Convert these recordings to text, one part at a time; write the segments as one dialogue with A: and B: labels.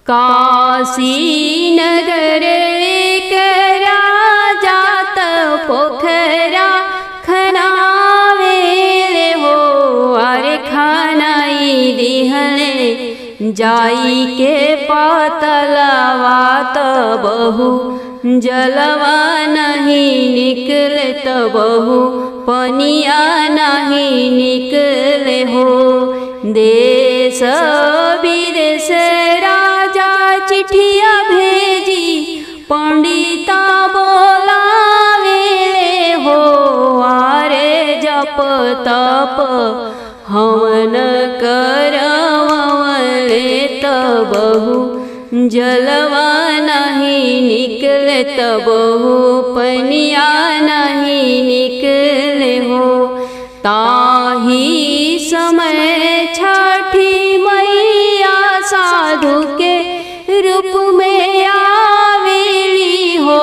A: काशी नगर एक राजा पोखरा खनावेले हो। अरे खानाई दिहले जाई के पातलवा बहु जलवा नहीं निकले बहु पनिया नहीं निकले हो। देश विदेश राजा चिट्ठिया भेजी पंडिता बोलावेले हो। आरे जप तप हवन करवले बहु जलवा नहीं निकले बहु पनिया नहीं निकले हो। ताही समय छठी मैया साधु के रूप में आवेली हो।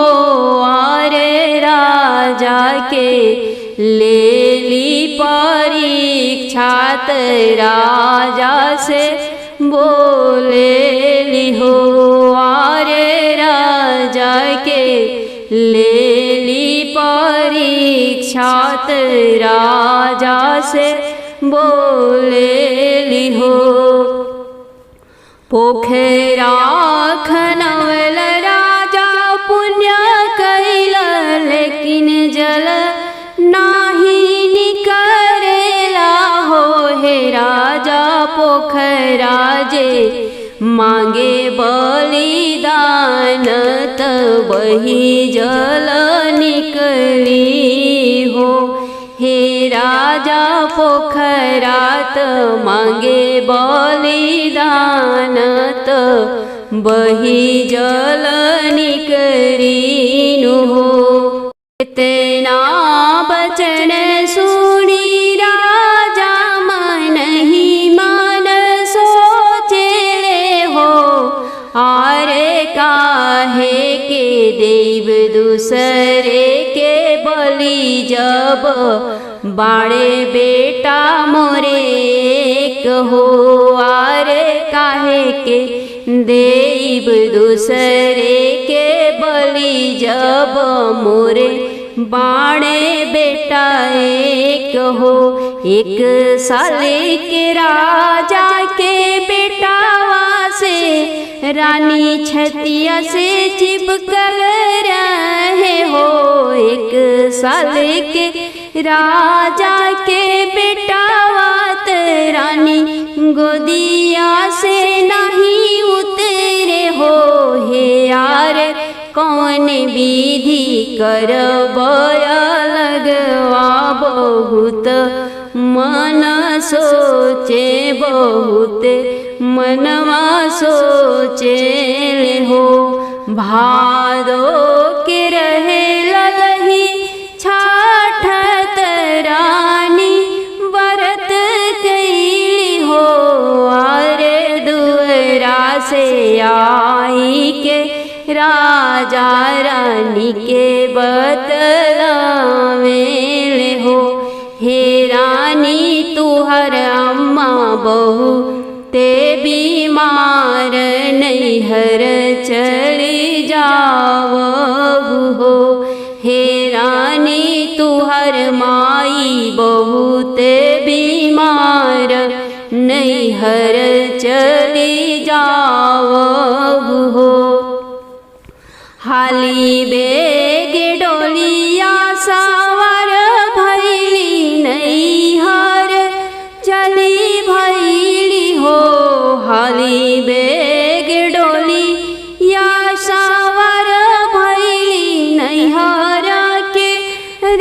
A: आरे राजा के लेली परीक्षा राजा से बोलेली हो। आरे राजा के लेली परीक्षा राजा से बोलेली हो। पोखरा खनवल राजा पुण्य कैल लेकिन जल नाही निकरेला हो। हे राजा पोखरा जे मांगे बलिदान वही जल निकली हो। हे राजा पोखरात मांगे बलिदान वही जल निकली हो। इतना बचन सुनी राजा मन ही मन सोचले हो। आरे काहे के देव दूसरे के बलि जब बाड़े बेटा मोरे एक हो। आरे काहे के देव दूसरे के बलि जब मोरे बाड़े बेटा एक हो। एक साल के राजा के बेटावा से रानी छतिया से चिपकल रहे हो। एक साल के राजा के बेटावा रानी गोदिया से नहीं उतरे हो। हे यार कौन विधि करब लगवा बहुत मन सोचे बहुत मनवा सोचे हो। भादो के रहे ललही छाठत रानी व्रत कैली हो। आरे दुअरा से आई के राजा रानी के बतलावेले हो। हे रानी तुहर अम्मा बहू ते बीमार नैहर चली जावहु हो। हे रानी तुहर माई बहुत बीमार नैहर चली जावहु हो। हाली बेग डोलिया सवार भैली नैहर चली भैली हो। हाली बेग डोलिया सवार भैली नैहर के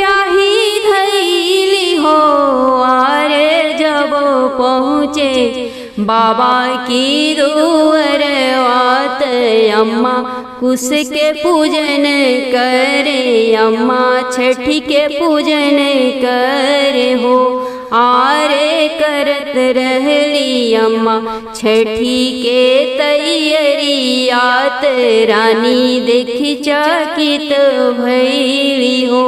A: राही धैली हो। आरे जब पहुँचे बाबा की दुअरवात अम्मा कुश के पूजन करे। अम्मा छठी के पूजन करे हो। आरे करत रहली अम्मा छठी के तैयारियात रानी देखी चकित भैली हो।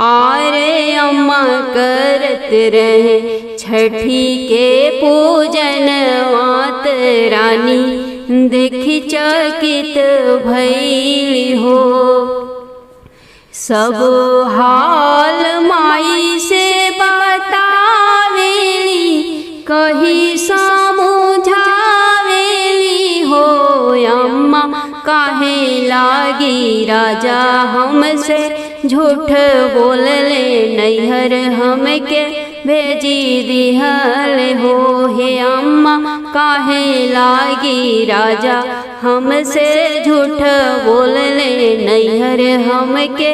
A: आरे अम्मा करत रहे छठी के पूजन वात रानी देखी चकित भइली हो। सब हाल माई से बतावेली, कही समझावेली हो। अम्मा काहे लागी राजा हमसे झूठ बोलले, नैहर हमके भेजी दिहल हो। हे अम्मा काहे लागी राजा हमसे झूठ बोलले, नैहर हमके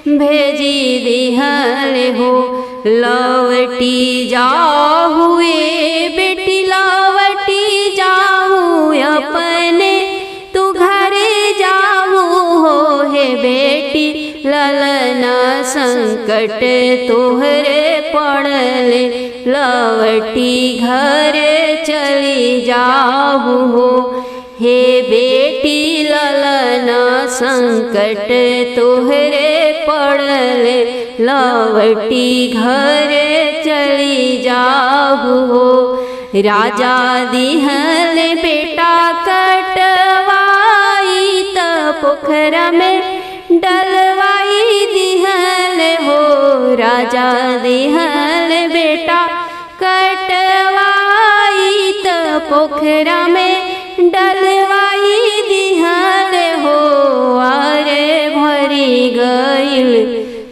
A: भेजी दिहल हो। लवटी जाहुए बेटी लवटी जाहू, अपने तू घरे जाहू हो। हे बेटी ललना संकट तोहरे पड़ले, लवटी घरे चली जाहू हो। हे बेटी ललना संकट तोहरे पड़ले, लवटी घरे चली जाहू हो। राजा दिहल बेटा कटवाई, त पोखरा में डलवाई दिहल हो। राजा दिहल बेटा कटवाई, त पोखरा में डलवाई दिहल हो। अरे भरी गईल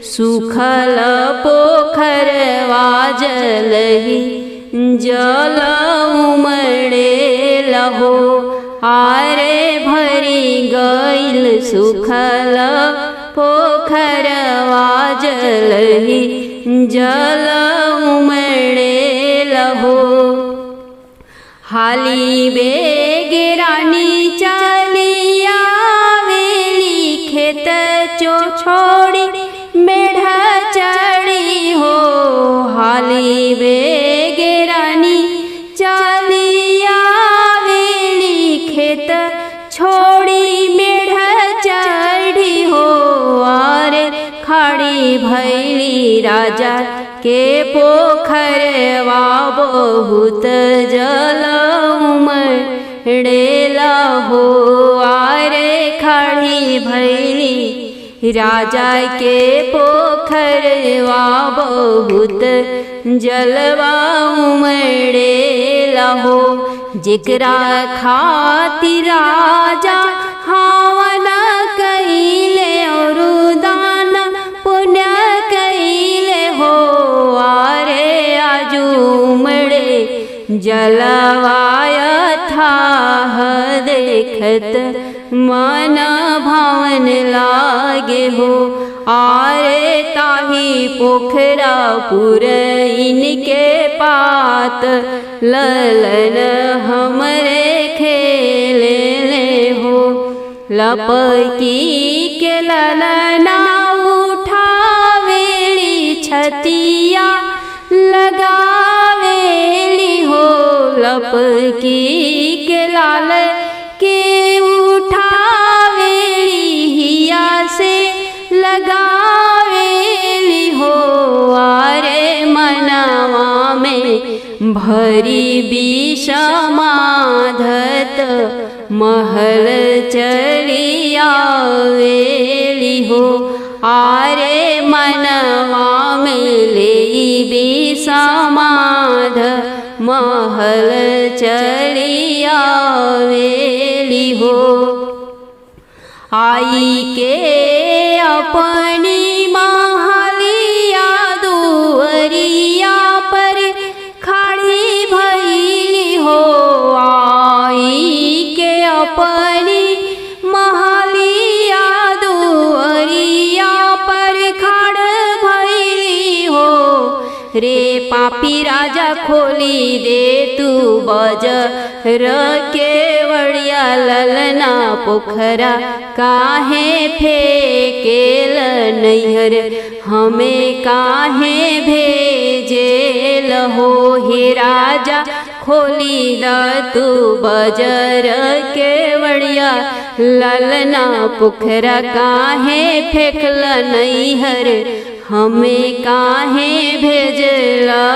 A: सुखल पोखरवा, जलही जल उमड़े लहो। आरे भरी गईल सुखल पोखरवा, जलही जल उमड़े लहो। हाली बेगे रानी चली आवेली, खेत चो छोड़ी मेढ़ा चढ़ी हो। हाली बेगे रानी चली आवेली, खेत छोड़ी मेढ़ा चढ़ी हो। आरे खड़ी भैली राजा के पोखरवा, बहुत जल उमड़ेला हो। आरे खड़ी भैली राजा के पोखरवा, बहुत जलवा उमड़ेला हो। जेकरा खातिर राजा हवन कइले, और दान पुण्य कइले हो। आरे आजू उमड़े जलवाय थाह, देखत मन भावन लागे हो। आरे ताही पोखरा पुरैन के पात, ललन हमरे खेले हो। लपकी के ललना उठावेली, छतिया लगावेली हो। लपकी के लाल के उठावेली, हिया से लगावेली हो। आरे मनवा में भरी विषमाधत, महल चली आवेली हो। आरे मनवा में लेई विषमाध, महल चली आवेली हो। आई के अपनी महलिया दुअरिया पर खड़ी भइली हो। आई के अपनी महलिया दुअरिया पर खड़ भइली हो। रे पापी राजा खोली दे तू बजर के वड़िया, ललना पोखरा काहे फेकेल, नैहर हमें काहे भेजेल हो। हे राजा खोली द तू बजर के वड़िया, ललना पोखरा काहे फेकल, नैहर हमें काहे भेजला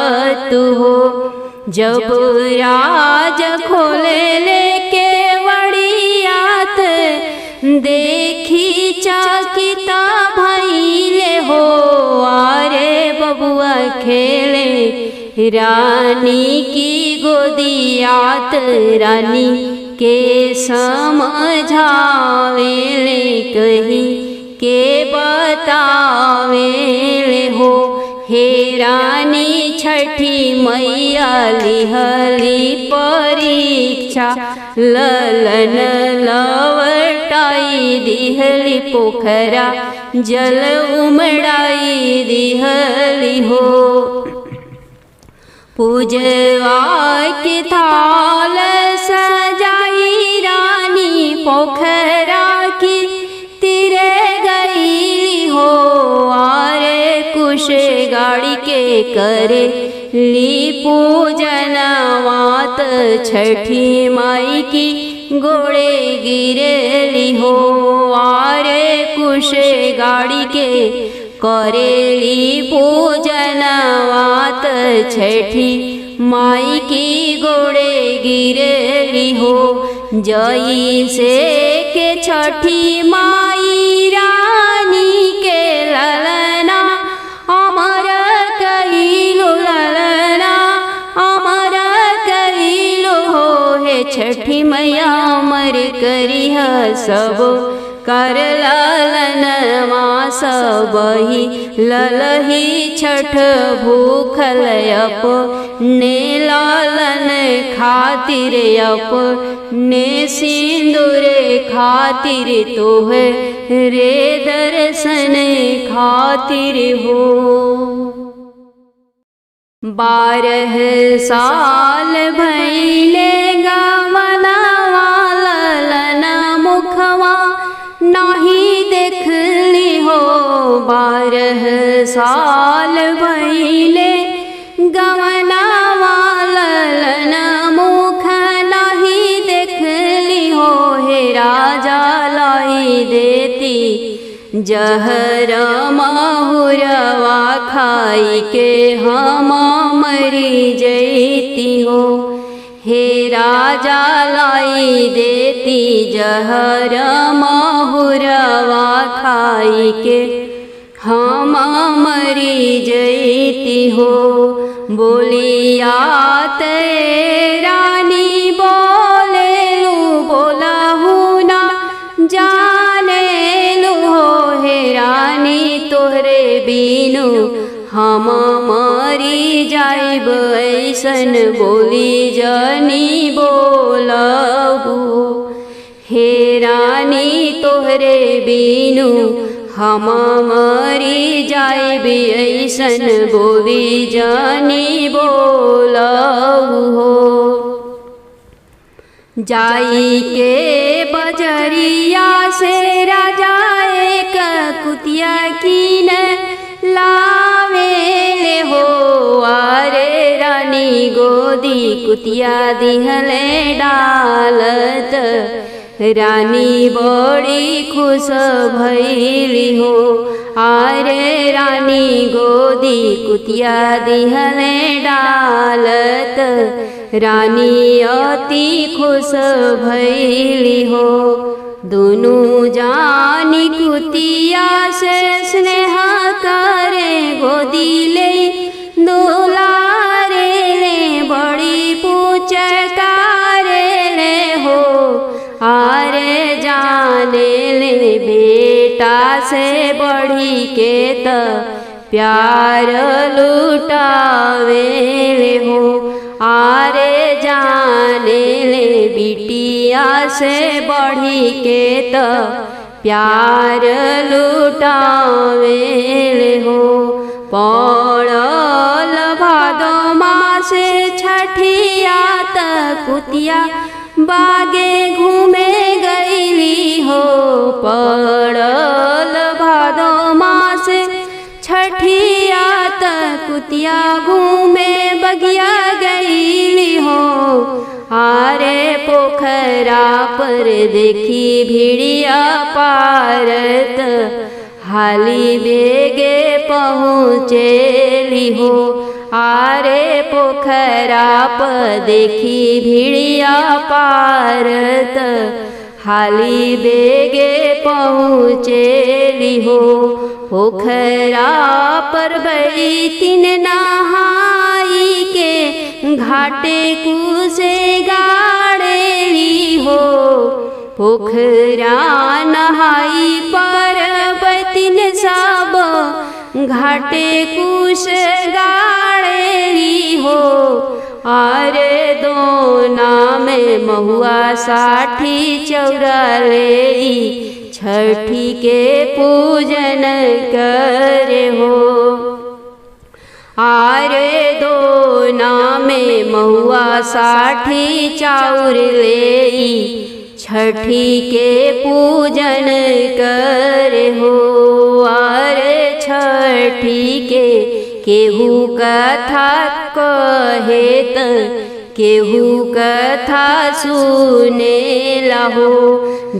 A: तू हो। जब राज खोले लेके वड़ी रानी की गोदियात रानी के समझावेले कही के बतावेले हो। हे रानी छठी मैया लिहली परीक्षा ललन लवटाई दिहली पोखरा जल उमड़ाई दिहली हो। पूजवा के थाल सजाई रानी पोखरा की तीरे गई हो। आरे कुश गाड़ी के करे ली पूजनवात छठी माई की गोड़े गिरेली हो। आरे कुश गाड़ी के करेली पूजनवात छठी माई की गोड़े गिरेली हो। जई से के छठी माई रानी के ललना अमर कइलो ललना अमर कइलो हो। हे छठी मैया अमर करिह सब कर ललनवा सबही ललही छठ भूखल अपने लालन खातिर अपने सिंदूर खातिर तोहे रे दर्शन खातिर हो। 12 साल भइले गवनवा ललन मुखवा नाही देखली हो। 12 साल भइले गवनवा ललन मुख नाही देखली हो। हे राजा लाई देती जहर महुरवा खाई के हम मरी जैती हो। हे राजा लाई देती जहर महुरवा खाई के हम मरी जैती हो। बोलिया ते रानी बोले लू बोलहू ना जाने लू हो। हे रानी तोहरे बीनू हम मरी जाइब ऐसन बोली जनी बोलहू। हे रानी तोहरे बीनू हम मरी जाइब ऐसन बोली जनी बोलहू हो। जाई के बजरिया से राजा एक कुतिया कीन लावेले हो। आरे रानी गोदी कुतिया दिहले डालत रानी बड़ी खुश भइली हो। आरे रानी गोदी कुतिया दिहले डालत रानी अति खुश भइली हो। दोनों जानी कुतिया से स्नेह करे गोदी ले दुलारे ले बड़ी पूचकारे ले हो। आरे जाने ले बेटा से बढ़ी के त प्यार लुटावेले हो। आरे जाने ले बिटिया से बढ़ी के त प्यार लुटावेले हो। पड़ल भादो मासे छठिया त कुतिया बागे घूमे गईली हो। पड़ल भादो मासे छठिया त कुतिया घूमे बगिया गईली हो। आरे पोखरा पर देखी भिड़िया पारत हाली बेगे पहुँचेली हो। आरे पोखरा पर देखी भिड़िया पारत हाली बेगे पहुँचेली हो। पोखरा पर बैठिन नहाए माई के घाटे कुसे गाड़ेली हो। पोखरा नहाई पार्वतीन सब घाटे कुश गाड़ेली हो। आरे दोना में महुआ साठी चौरा ले छठी के पूजन करे हो। आरे दोना में महुआ साठी चाउर ले छठी के पूजन करे हो। आरे छठी के केहू कथा कहेत केहू कथा सुने लहो।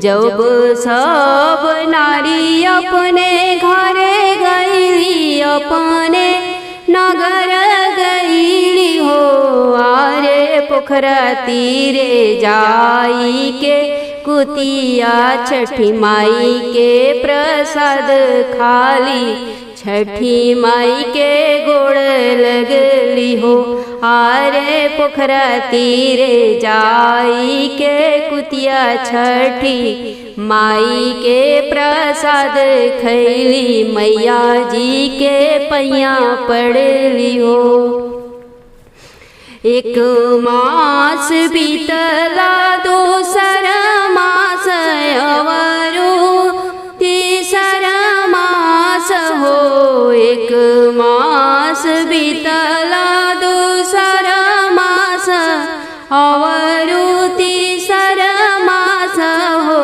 A: जब सब नारी अपने घरे गईली अपने नगर गईली हो। आरे पोखरा तीरे जाई के कुतिया छठी माई के प्रसाद खाली छठी माई के गोड़ लगली हो। आरे पोखरा तीरे जाई के कुतिया छठी माई के प्रसाद खैली मैया जी के पैया पड़ली हो। एक मास बीतला दोसर मास अवरु तीसर मास हो। एक मास बीतला दूसर मास अवरु तीसर मास हो।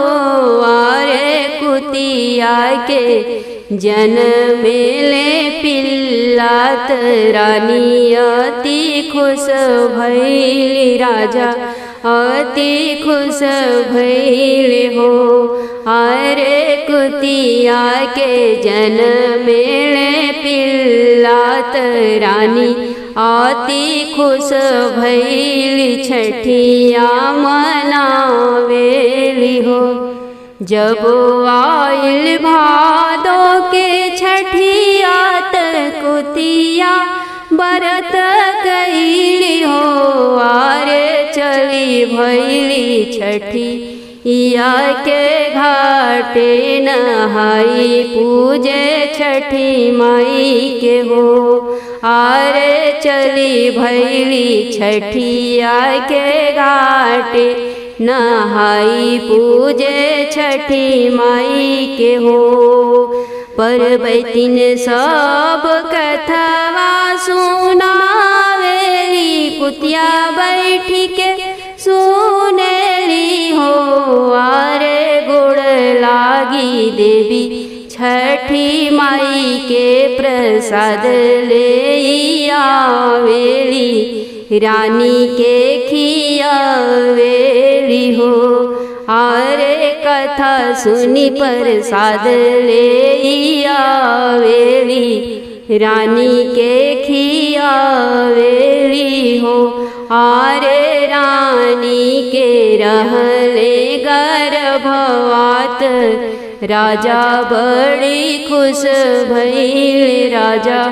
A: आरे कुतिया के जनमेले पिल्लात रानी अति खुश भैली राजा अति खुश भैले हो। आरे कुतिया के जनमेले पिल्लात रानी अति खुश भैली छठिया मनावेली हो। जब आइल भादो के छठिया कुतिया बरत कैली हो। आरे चली भैली छठी या के घाटे नहाई पूजे छठी माई के हो। आरे चली भैली छठिया के घाटे नहाई पूजे छठी माई के हो। पर्वतीन सब कथवा सुनावेली कुतिया बैठी के सुनेली हो। आरे गोड़ लागी देवी छठी माई के प्रसाद ले आवेली रानी के खियावेली हो। आरे कथा सुनी प्रसाद ले आवेली रानी के खियावेली हो। आरे रानी के रहले गर्भवात राजा बड़ी खुश भइल राजा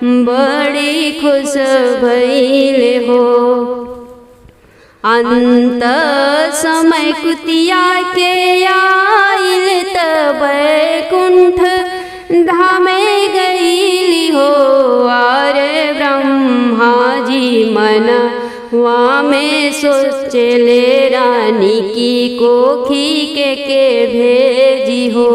A: बड़ी खुश भइल हो। अंत समय कुतिया के आइल तब बैकुंठ धामे गईली हो। आरे ब्रह्मा जी मनवा में सोचले रानी की कोखी के भेजी हो।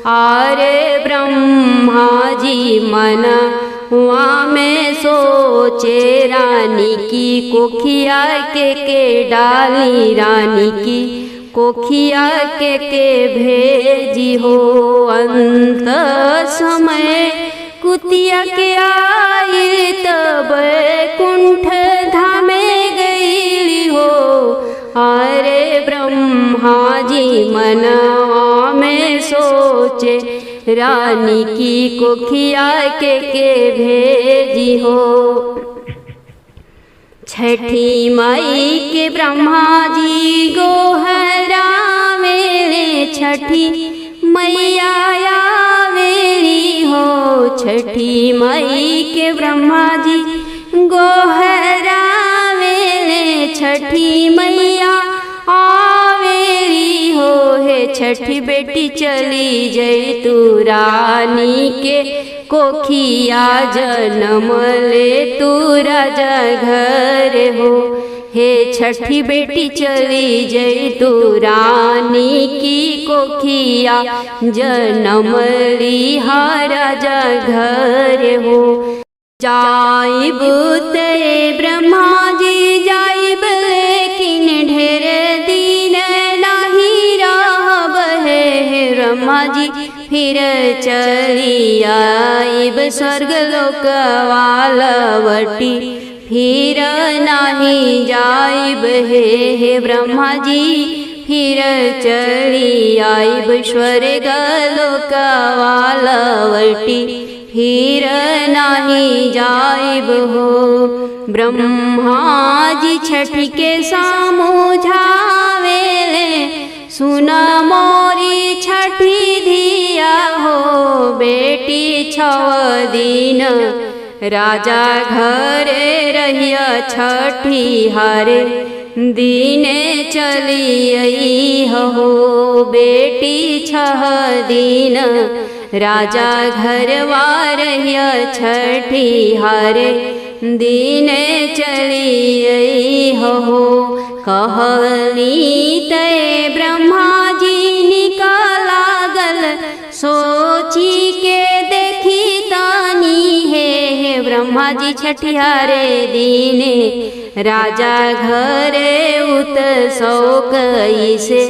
A: आरे ब्रह्मा जी मनवा में सोचे रानी की कोखिया के डाली रानी की कोखिया के भेजी हो। अंत समय कुतिया के आई तब कुंठ धामे गईली हो। अरे ब्रह्मा जी मनवा में सोचे रानी की कोखिया के भेजी हो। छठी माई के ब्रह्मा जी गोहरा मेरे छठी मैया आवेली हो। छठी माई के ब्रह्मा जी गो छठी बेटी चली जई तू रानी के कोखिया जन्म ले तू राजा घर हो। हे छठी बेटी चली जई तू रानी की कोखिया जन्म ली राजा घर हो। जाइब ते ब्रह्मा जी जाइब लेकिन ढेर दिन नहीं रहब हे ब्रह्मा जी फिर चली आइब स्वर्ग लोक वालवटी फिर नहीं जाइब हे ब्रह्मा जी फिर चली आइब स्वर्ग लोक वालवटी फिर नहीं जाइब हो। ब्रह्मा जी छठी के समझावेले सुना मोरी छठी धिया हो। बेटी 6 दिन राजा घरे रहिया छठी हारे दिने चली आई हो। बेटी 6 दिन राजा घरवा रहिया छठी हारे दिने चली आई हो। कहली ते ब्रह्मा जी निकाला गल सोची के देखी तानी हे ब्रह्मा जी छठियारे दिने राजा घरे उत्सव कैसे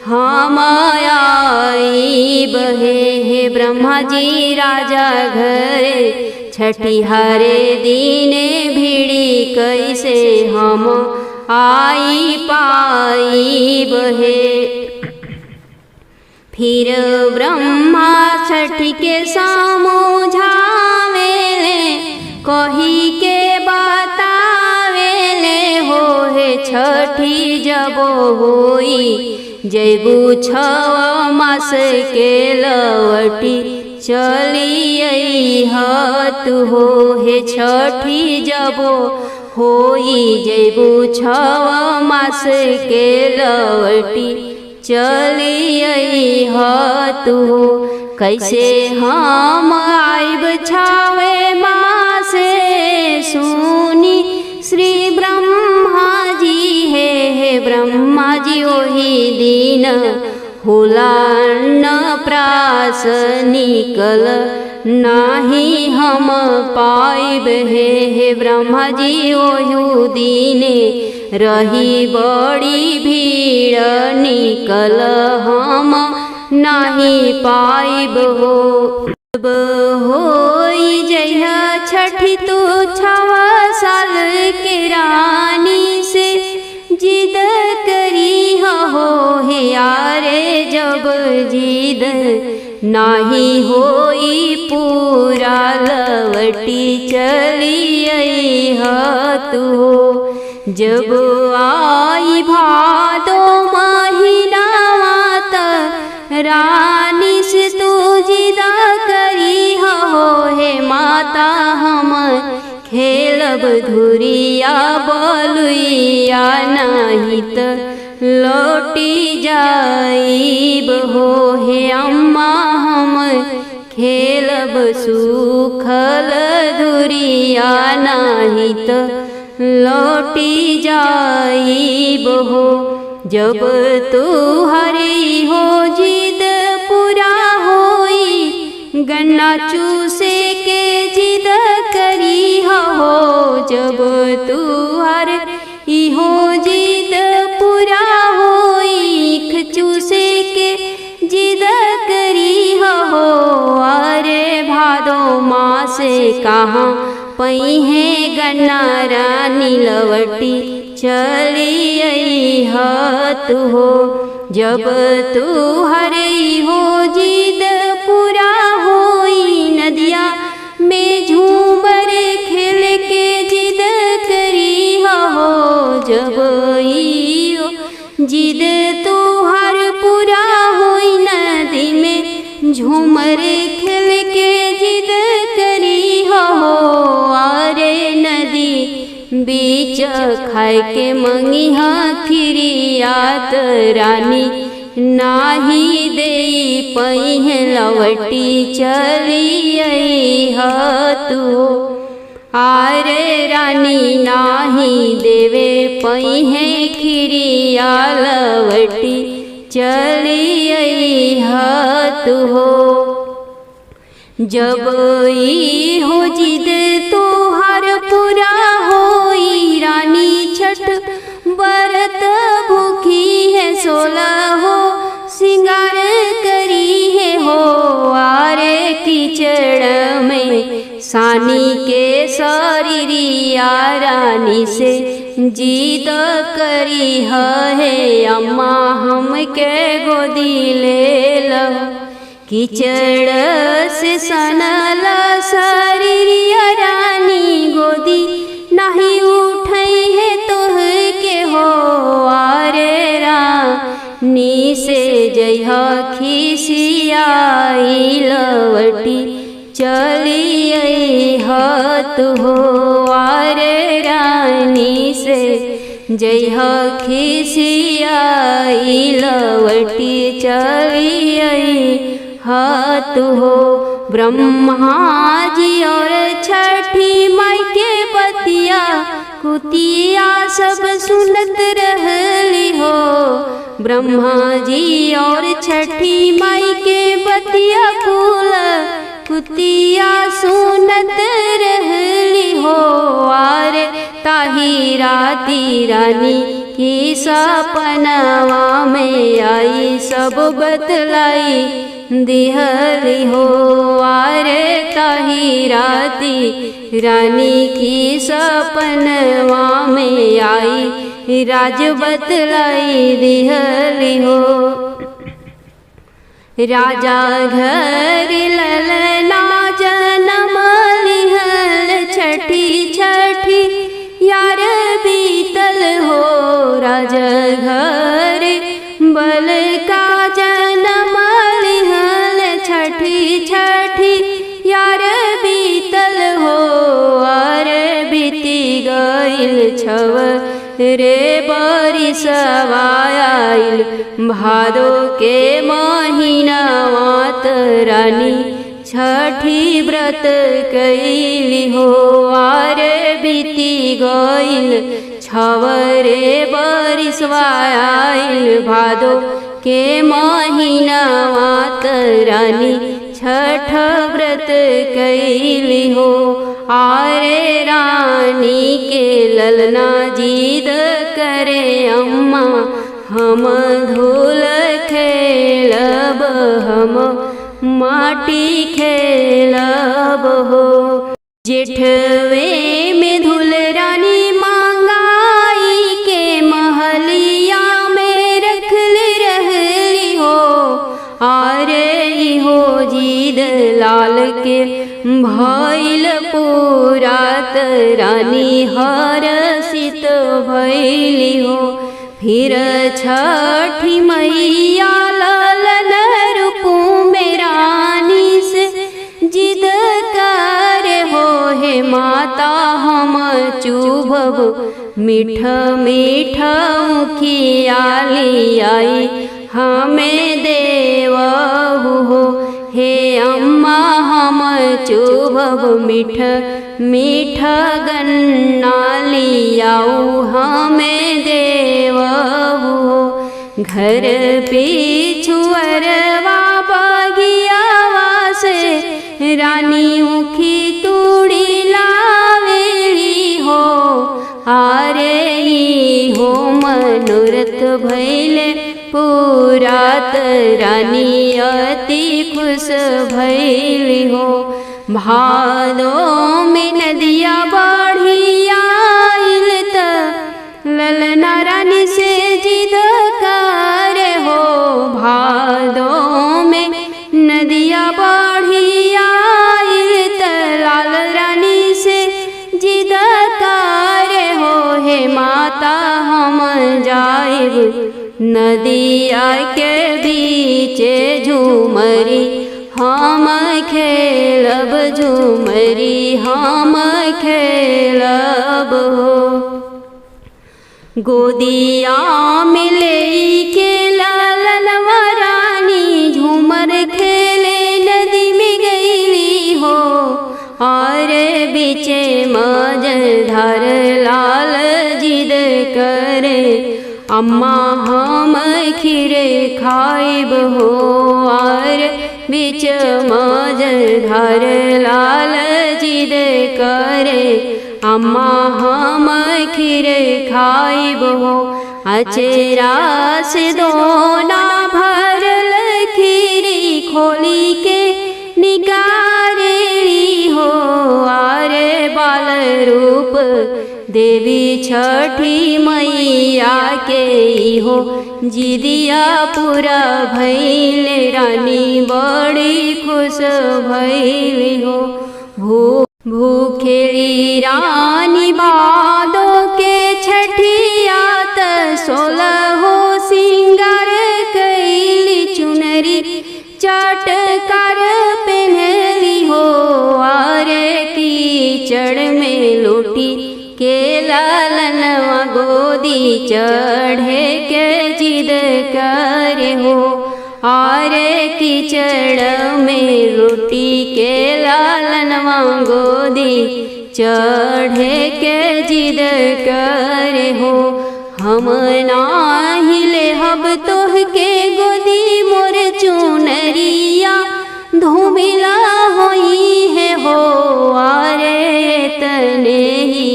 A: हम आइब हे ब्रह्मा जी राजा घरे छठिहारे दिने भिड़ी कैसे हम आई पाइब हे। फिर ब्रह्मा छठी के समझावेले कही के बतावेले हो। हे छठी जब होई जैबू 6 मास के लवटी चली आई तू हो। हे छठी जब होई जैबू 6 मास के लवटी चली आई तू हो। कैसे हम आइब 6वें मासे सुनी श्री ब्रह्मा जी हे ब्रह्मा जी ओही दिन हुलान प्रास निकल नाही हम पाइब हे ब्रह्मा जी ओहू दिने रही बड़ी भीड़ निकल हम नाही पाइब हो। होई जइहा छठी तू 6 साल के रानी से जिद करी हो। हे यारे जब जिद नाही होई पूरा लवटी चली आई तू। जब आई भादो महीना रानी से तू जिदा करी हो। हे माता हम खेलब धुरिया बलुइया नहीं त लौटी जाइब हो। हे अम्मा हम खेलब सुखल धुरिया नहीं त लौटी जाइब हो। जब तू हरी हो जिद पूरा होई गन्ना चूसे के जिद करी हो। जब तू हरी हो जिद पूरा होई चूसे के जिद करी हो। अरे भादो मासे कहाँ पई है गन्ना रानी लवटी चली आई तू हो। जब तू हरी हो जिद पूरा होई नदिया में झूमर खेल के जिद करी हो। जब जिद तू हर पूरा होई नदी में झूमर खेल के जिद करी हो। अरे नदी बीच खाए के मंगी खिरियात रानी नाही दे पहिं लवटी चली अइह तू। आरे रानी नाही देवे पहिं खिरिया लवटी चली अइह तू हो। जब ई हो जिद तोहार पूरा होई रानी छठ बरत भूखी है 16 हो सिंगार करी है हो। आरे कीचड़ में सानी के शरीरिया रानी से जिद करी है अम्मा हमके गोदी ले लो। कीचड़ से सनल शरीरिया रानी गोदी नहीं उठई है तोह के हो। आरे रानी से जइह खिसियाई लवटी चली अइह तू हो। आरे रानी से जइह खिसियाई लवटी चली अइह तू हो। ब्रह्मा जी और छठी माई के बतिया कुतिया सब सुनत रहली हो। ब्रह्मा जी और छठी माई के बतिया फूल कुतिया सुनत रहली हो। आरे ताही राती रानी की सपनवा में आई सब बतलाई दिहली हो। आरे ताही राती रानी की सपनवा में आई राज बतलाई दिहली हो। राजा घर ललना जनम लिहल छठी छठी यार बीतल हो। राजा घर बल का जन्म लिहल छठी छठी यार बीतल हो। अरे बीती गइल छव रे बरिसवा आइल भादो के महीनावा त रानी छठी व्रत कैली हो। आरे बीती गइल छव रे बरिसवा आइल भादो के महीनावा त रानी छठ व्रत कैली हो। आरे रानी के ललना जिद करे अम्मा हम धूल खेलब हम माटी खेलब हो। जेठवे में धूल रानी मांगाई के महलिया में रखल रहली हो। आरे हो जिद लाल के भइल पूरा त रानी हरसित भइली हो। फिर छठी मैया ललन रूप में रानी से जिद कर हो। हे माता हम चुभब मीठ मीठ खियाली आई हमें देवहु हो। हे अम्मा हम चुभब मीठ मीठ गन्ना लियाऊ हमें देवहु हो। घर पिछुअरवा बगियावा से रानी उखी तूड़ी लावेली हो। आरे हो मनोरथ भैले पूरा त रानी अति खुश भैली हो। भादो में नदिया बढ़ी आइल त ललना रानी से जिद कर हो। भादो में नदिया बढ़ी आइल त लाल रानी से जिद कर हो। हे माता हम जाइब नदिया के बीच झूमरी हम खेलब झूमरी हम खेलब हो। गोदिया मिले के ललनवा अम्मा हम खीर खाइब हो आर बीच मझधार लाल जिद करे। अम्मा हम खीर खाइब हो अचेरा से दोना भरल खीरी खोली के निकारेली हो आरे बाल रूप देवी छठी मैया के हो जिदिया पूरा भइल रानी बड़ी खुश भइल हो। भूखेली रानी बादो के छठिया त 16 हो सिंगार कैली चुनरी चटकार पहनली हो आरे कीचड़ में लोटी के लालनवा गोदी चढ़े के जिद करे हो आरे कीचड़ में रोटी के लालनवा गोदी चढ़े के जिद करे हो। हम नाही लेहब तोह के गोदी मोर चुनरिया धूमिला होई है हो आरे तने ही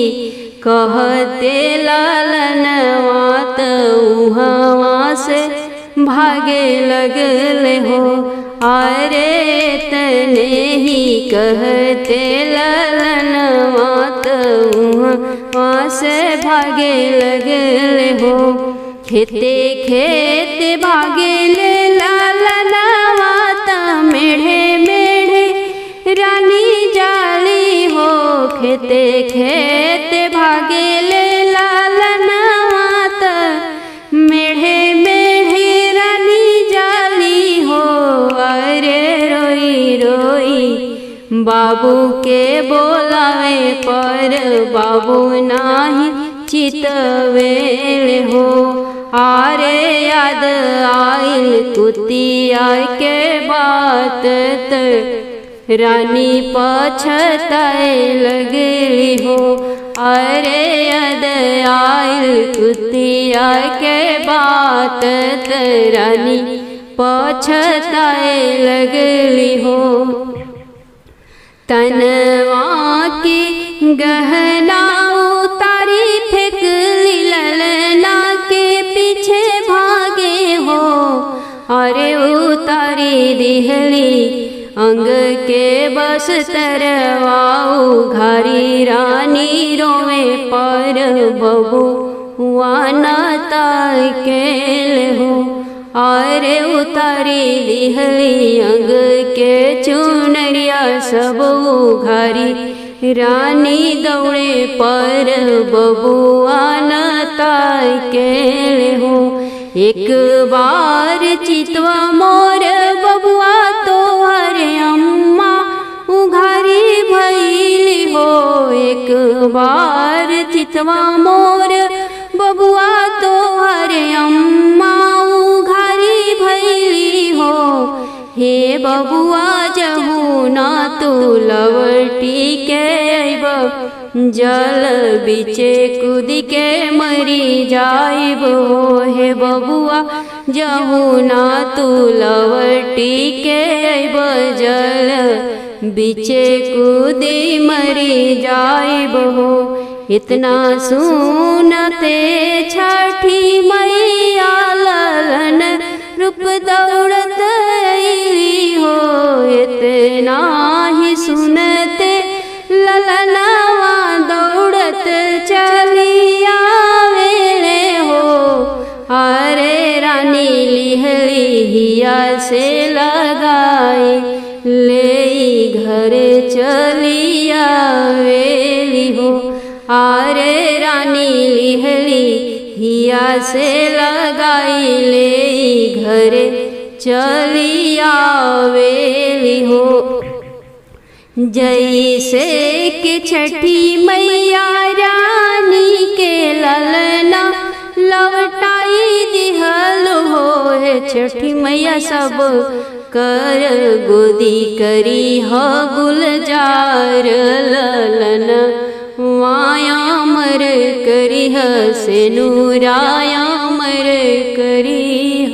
A: कहते लालनवा त उहवा से भागे लगल हो आरे तने ही कहते लालनवा त उहवा से भागे लगल हो। खेते खेते भागे ले लालनवा त मेढ़े मेढ़े रानी जाली हो। खेते खेते भागे ले लालनवा त मेढ़े मेढ़े रानी जाली हो अरे रोई रोई बाबू के बोलावे पर बाबू नाही चितवेल हो आरे याद आइल कुतिया के बात रानी पछताए लगली हो अरे याद आइल कुतिया के बात रानी पछताए लगली हो। तनवा की गहना उतारी फेंकली ललना के पीछे भागे हो अरे उतारी दिहली अंग के बस तरवाऊ घारी रानी रोवे पर बबुआ नाता केल हो अरे उतारी दिहली अंग के चुनरिया सब घारी रानी दौड़े पर बबुआ नाता केल हो। एक बार चितवा मोर बबुआ तोहर अम्मा उघारी भइली हो। एक बार चितवा मोर बबुआ तोहर अम्मा उघारी भइली हो। हे बबुआ जहू ना तू लवटी के अइब जल बीचे कूद के मरी जाइब हो। हे बबुआ जहू ना तू लवटी के अइब जल बीचे कूदी मरी जाइब हो। इतना सुनते छठी मैया ललन रूप दौड़त अइली हो। इतना ही सुनते ललनवा दौड़त चली आवेले हो। अरे रानी लिहली हिया से लगाई ले घर चली आवेली हो। अरे रानी लिहली हिया से लगाई ले घर चली आवेली हो। जैसे कि छठी मैया रानी के ललना लवटाई दिहल हो। छठी मैया सब कर गोदी करी ह गुलजार ललन वाया अमर करिह, सेनुराय अमर करिह।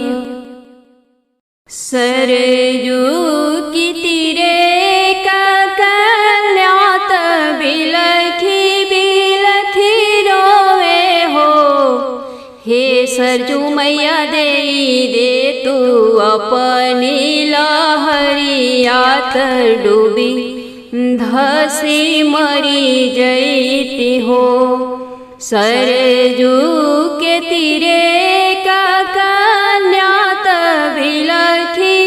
A: सरयू की तीरे का कल्यात बिलखी बिलखी रोवे हो। हे सरजू मैया दे तू अपनी लहरियात डूबी धसी मरी जईती हो। सरजू के तीरे का कन्यात बिलखी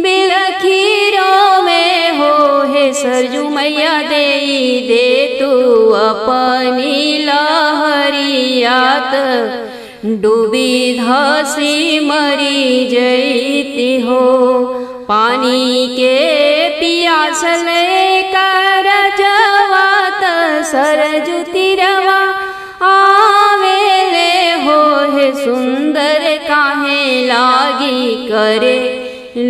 A: बिलखी रोवे हो। हे सरजू मैया दे तू अपनी लहरियात डूबी धसी मरी जईती हो। पानी के पियासल कर जवात सरजू तीरवा आवेले हो। हे सुंदर काहे लागी करे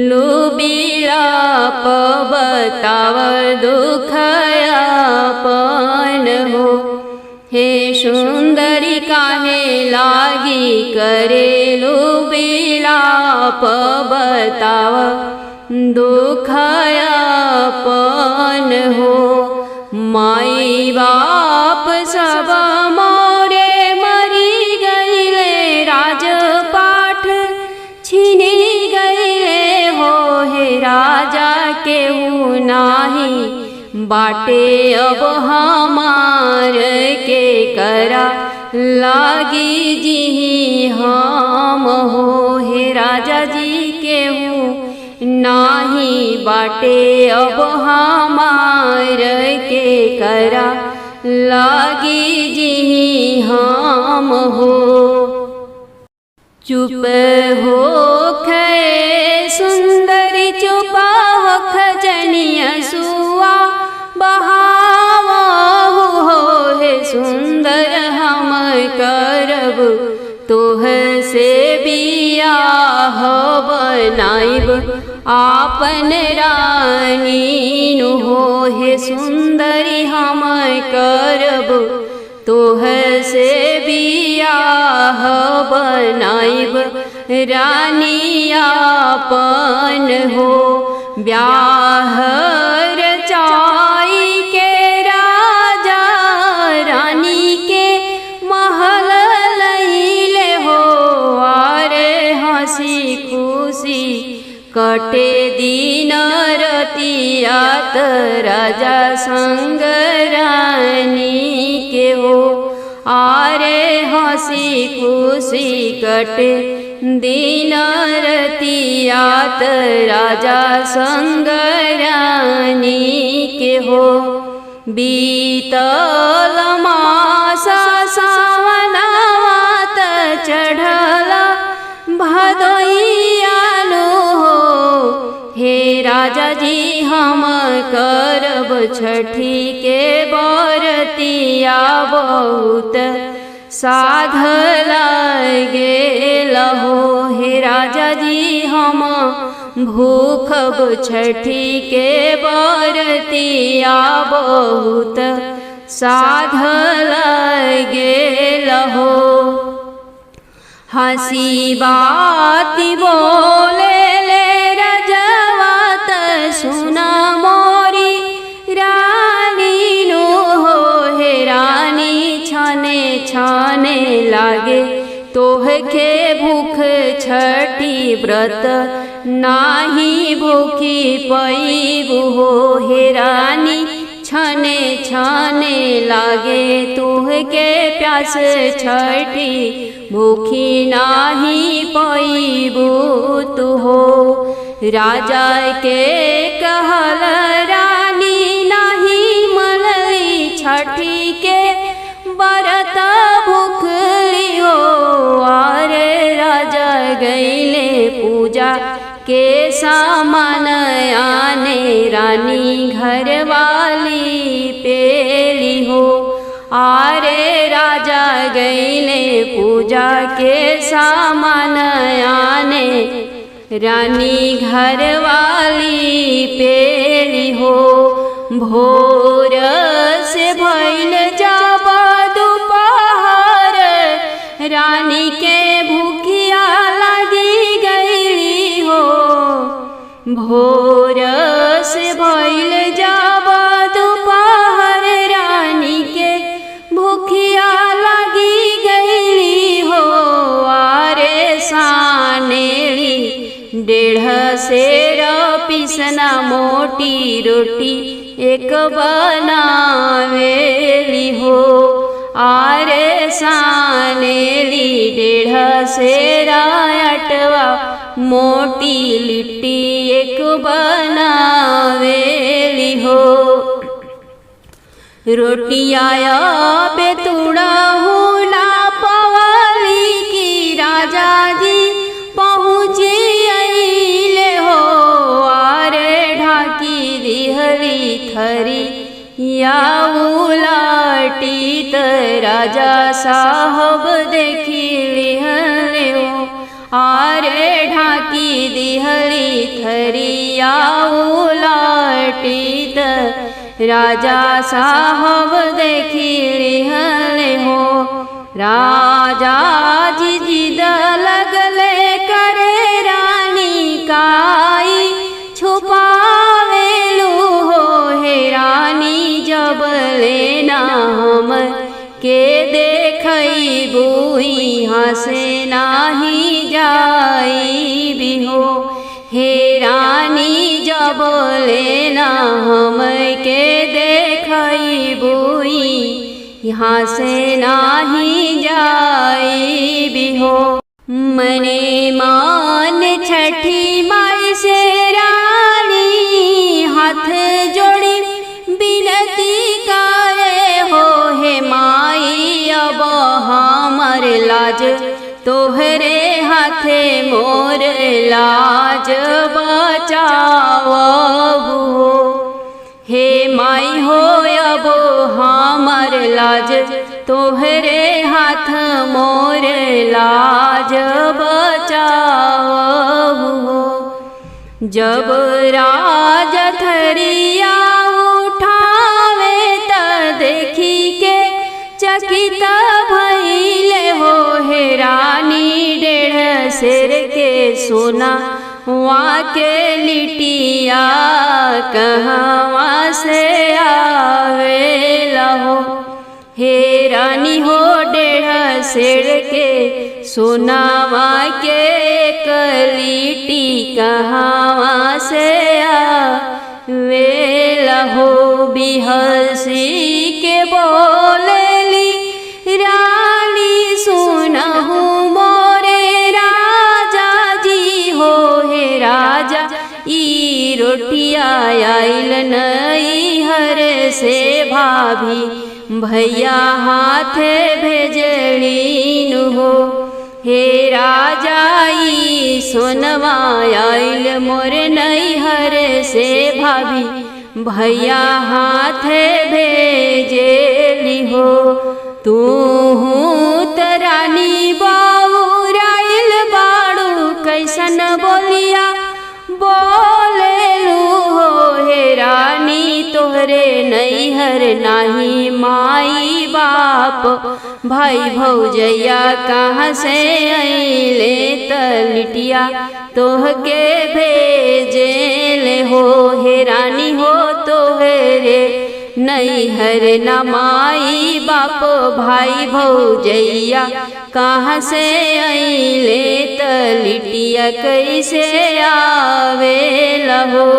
A: लुबिलाप बताव दुखयापन हो। हे सुंदरी काहे लागी करे लुबिलाप बताव दुखयापन हो। माई बाप सब मोरे मरी गईले, राजपाठ छीनी गईले हो। हे राजा केहू नाही बाटे अब हमार के करा लागी जी हम हो। हे राजा जी केहू नाही बाटे अब हमार के करा लागी जी हम हो। चुप हो खे सुंदरी चुपा हो खजनिया सुआ बहावहु हो। हे सुंदर हम करब तोह से बियाह बनाइब आपन रानी नु हो। हे सुंदरी हम करब तोह से बियाह बनाइब रानी आपन हो। ब्याह रचाई के राजा रानी के महल लैले हो। आरे हंसी खुशी कटे दिन रतियात राजा संग रानी के हो। आरे हंसी खुशी कटे दिन रतियात राजा संग रानी के हो। बीतल मासा सावनात चढ़ल भदोइयालो हो। हे राजा जी हम करब छठी के बरतिया बहुत साध लागेल हो। हे राजा जी हम भूखब छठी के बरतिया बहुत साध लागेल हो। हंसी बाती बोले ले रजवात सुना मोरी रानी नो हो। हे रानी छाने छाने लागे तोहके भूख छठी व्रत नाही भूखी पैबू हो। हे रानी छाने छाने लागे तुहके प्यास छठी भूखी नाही पैबू तू हो। राजा के कहल रानी नाही मनली छठी के बरत भूखली हो। आरे राजा गईले पूजा के सामान आने रानी घरवाली पेली हो। आरे राजा गईले पूजा के सामान आने रानी घरवाली पेली हो। भोर से भइल जाबा दुपहरिया भोर से भइल जाबा दोपहर रानी के भूखिया लगी गईली हो। आरे सानेली 1.5 सेर पिसना मोटी रोटी एक बनावेली हो। आरे सानेली 1.5 सेर अटवा मोटी लिट्टी एक बनावेली हो। रोटिया बेतुड़ा हुला पवली की राजा जी पहुँची अइले हो। आरे ढाकी दिहली थरी या उलाटी त राजा साहब देखी लिहले हो। आरे ढाकी दिहली थरिया उलाटी त राजा साहब देखी लिहले हो। राजा जी जिद लगले करे रानी काई छुपावेलू हो। हे रानी जब लेना हम के देखई बुई यहाँ से नाही जाई भी हो। हे रानी जब लेना हम के देखई बुई यहाँ से नाही जाई भी हो। मने मान छठी माई से रानी हाथ जोड़ी बिनती करे हो। हे माई अब हमर लाज तोहरे हाथे मोर लाज बचावहु हो। हे माई हो अब हमर लाज तोहरे हाथ मोर लाज बचावहु हो। जब राज थरिया उठावे त देखी के चकित भइले हो। हे रानी 1.5 सेर के सोना वहाँ के लिटिया कहवा से आवेला हो। हे रानी हो 1.5 सेर के सोना वहाँ के एक लिट्टी कहवा से आवेला हो। बिहसी के बोलेली रानी सुनहु मोरे राजा जी हो। हे राजा ई रोटिया आइल नैहर से भाभी भैया हाथे भेजलीन हो। हे राजा ई सोनवा आइल मोर नैहर से भाभी भैया हाथे भेजेली हो। तू त रानी बाउराइल बाड़ू कैसन बोलिया बोलेलू हो। हे रानी तोहरे नैहर नाही माई बाप भाई भौजैया कहाँ से अइले त लिटिया तोहके भेजेले हो। हे रानी हो तोहरे नैहर न माई बाप भाई भौजैया कहाँ से अइले त लिटिया कैसे आवेला हो।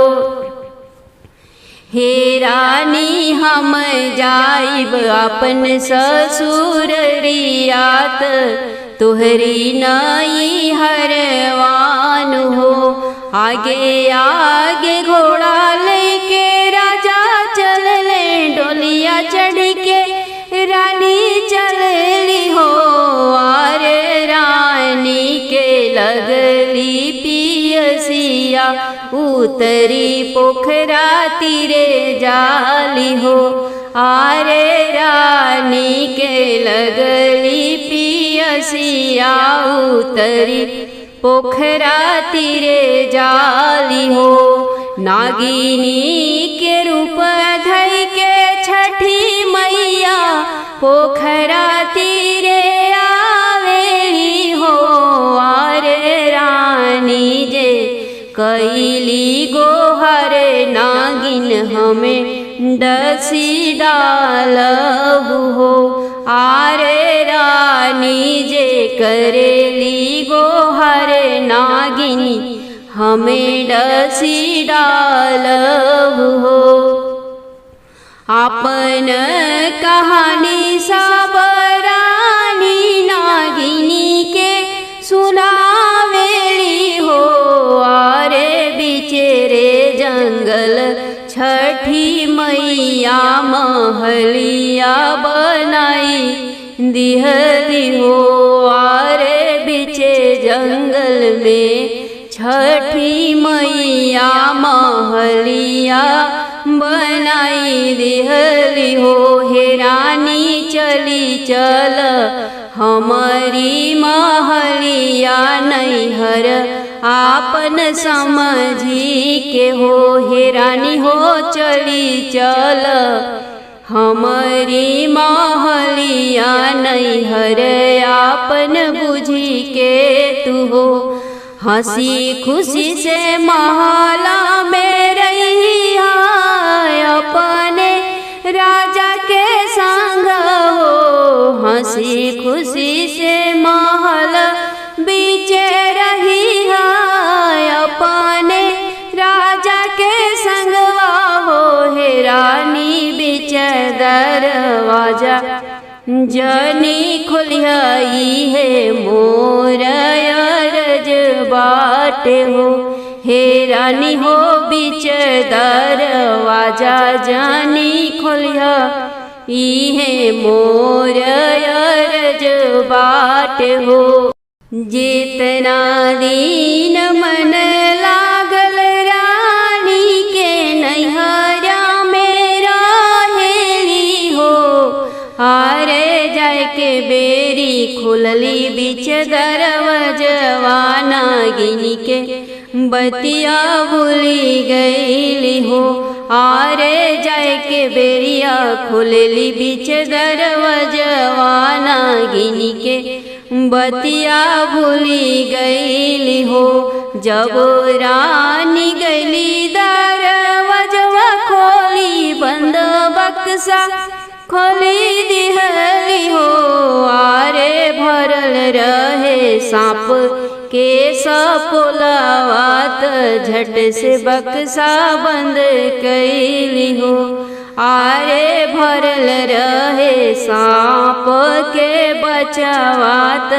A: हे रानी हम जाइब अपन ससुररियात तोहरी नैहरवान हो। आगे आगे घोड़ा लेके राजा चलले डोलिया चढ़ के रानी चलली हो। आरे रानी के लगली पियसिया उतरी पोखरा तीरे जाली हो। आरे रानी के लगली पियसिया उतरी पोखरा तीरे जाली हो। नागिनी के रूप धर के छठी मैया पोखरा तीरे आवेली हो। आरे रानी जे कैली गोहर नागिन हमें डसी डालहु हो। आरे रानी जे करेली गोहर नागिनी हमें डसी डालहु हो। आपन कहानी सब रानी नागिनी के सुनावेली हो। आरे बिचेरे जंगल छठी मैया महलिया बनाई दिहली हो। आरे बिचे जंगल में छठी मैया महलिया बनाई दिहली हो। हे रानी चली चल हमारी महलिया नैहर आपन समझी के हो। हे रानी हो चली चल हमारी महलिया नैहर आपन बुझी के तू हो। हंसी खुशी से महला में रही अपने राजा के संग हो। हंसी खुशी से महल बीच रही अपने राजा के संगवा हो। हे रानी बीच दरवाजा जनी खुलियाई है मोर अरज बाटे हो। हे रानी हो बीच दरवाजा जानी खोलिया इहे मोर अरज बाट हो। जितना दिन मन लागल रानी के नैहरा में रहेली हो। आरे जाय के बेरी खुलली बीच दरवाजवा नागिनी के बतिया भूली गईली हो। आरे जाय के बेरिया खुलली बीच दरवाजवा नागिनी के बतिया भूली गईली हो। जब रानी गईली दरवाजवा खोली बंद बक्सा खोली दिहली हो। आरे भरल रहे सांप के सपोलावात झट से बक्सा बंद कैली हो। आरे भरल रहे सांप के बचावात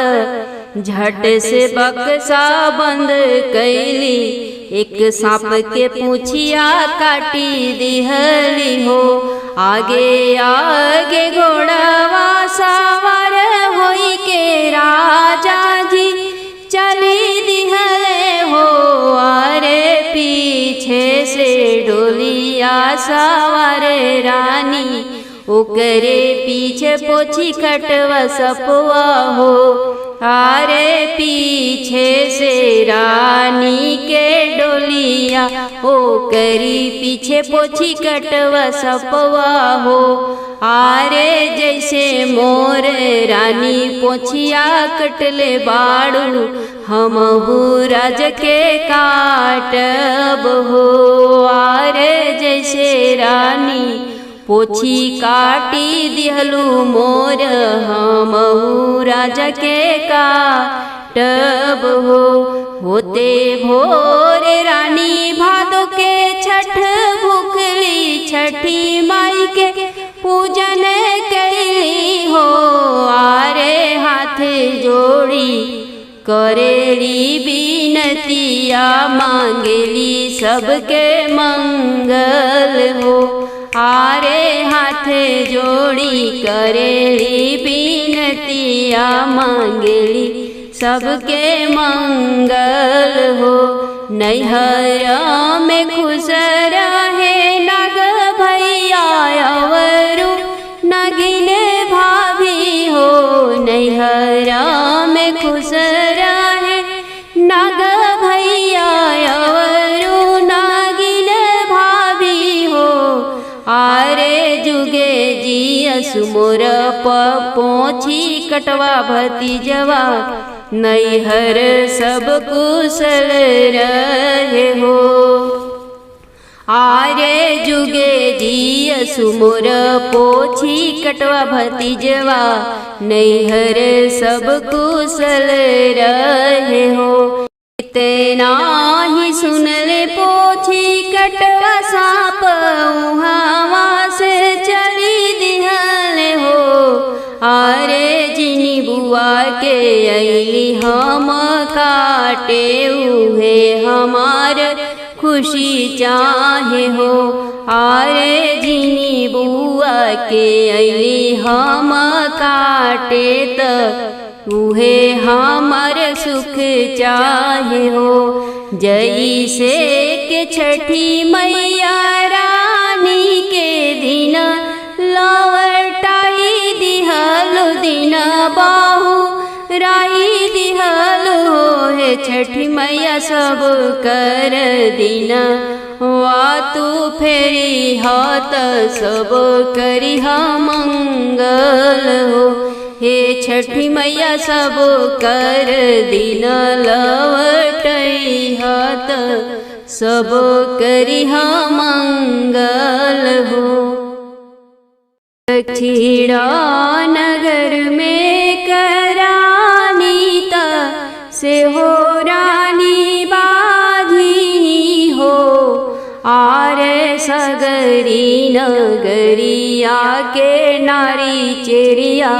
A: झट से बक्सा बंद कैली। एक सांप के पूछिया काटी दिहली हो। आगे आगे घोड़ावा सवार होई के राजा जी चली दिहले हो। आरे पीछे से डोलिया सवार रानी ओकरे पीछे पोछी कटवा सपवा हो। आरे पीछे से रानी के डोलिया ओकरी पीछे पोछी कटवा सपवा हो। आरे जैसे मोर रानी पोछिया कटले बाड़ू हमहू राज के काटब हो। आरे जैसे रानी पोछी काटी दिहलू मोर हमहू राजा के काटब हो। होते भोर रानी भादो के छठ भूखली छठी माई के पूजन कैली हो। आरे हाथ जोड़ी करेली बिनतिया मांगेली सबके मंगल हो। आरे हाथ जोड़ी करेली बिनतिया मांगेली सबके मंगल हो। नैहरा में खुश रहे नाग भैया अवरु नागिन भाभी हो। नैहरा में खुश रहे नाग भैया अवरु नागिन भाभी हो। आरे जुगे जी असुमोर पोछी कटवा भतीजवा नैहर सब कुशल रहे हो। आर्य जुगे जिय सुमोर पोछी कटवा भतीजवा, नैहर सब कुशल रहे हो। इतना ही सुन ले पोछी कटवा साप उहावा से चली दिहल हो। आरे जिनी बुआ के अली हम काटे उहे हमार खुशी चाहे हो। आरे जिनी बुआ के अली हम काटे त उहे हमार सुख चाहे हो। जैसे के छठी मैया रानी के दिन लौटाई दिहलो दिन बाहु राई दिहलो हे। छठी मैया सब कर दिन वा तू फेरी हाथ सब करी मंगल हो। हे छठी मैया सब कर दिन लवटई हाथ सब करी मंगल हो। दक्षिणा नगर में करानीता से हो रानी बाधी हो। आरे सगरी नगरिया के नारी चेरिया,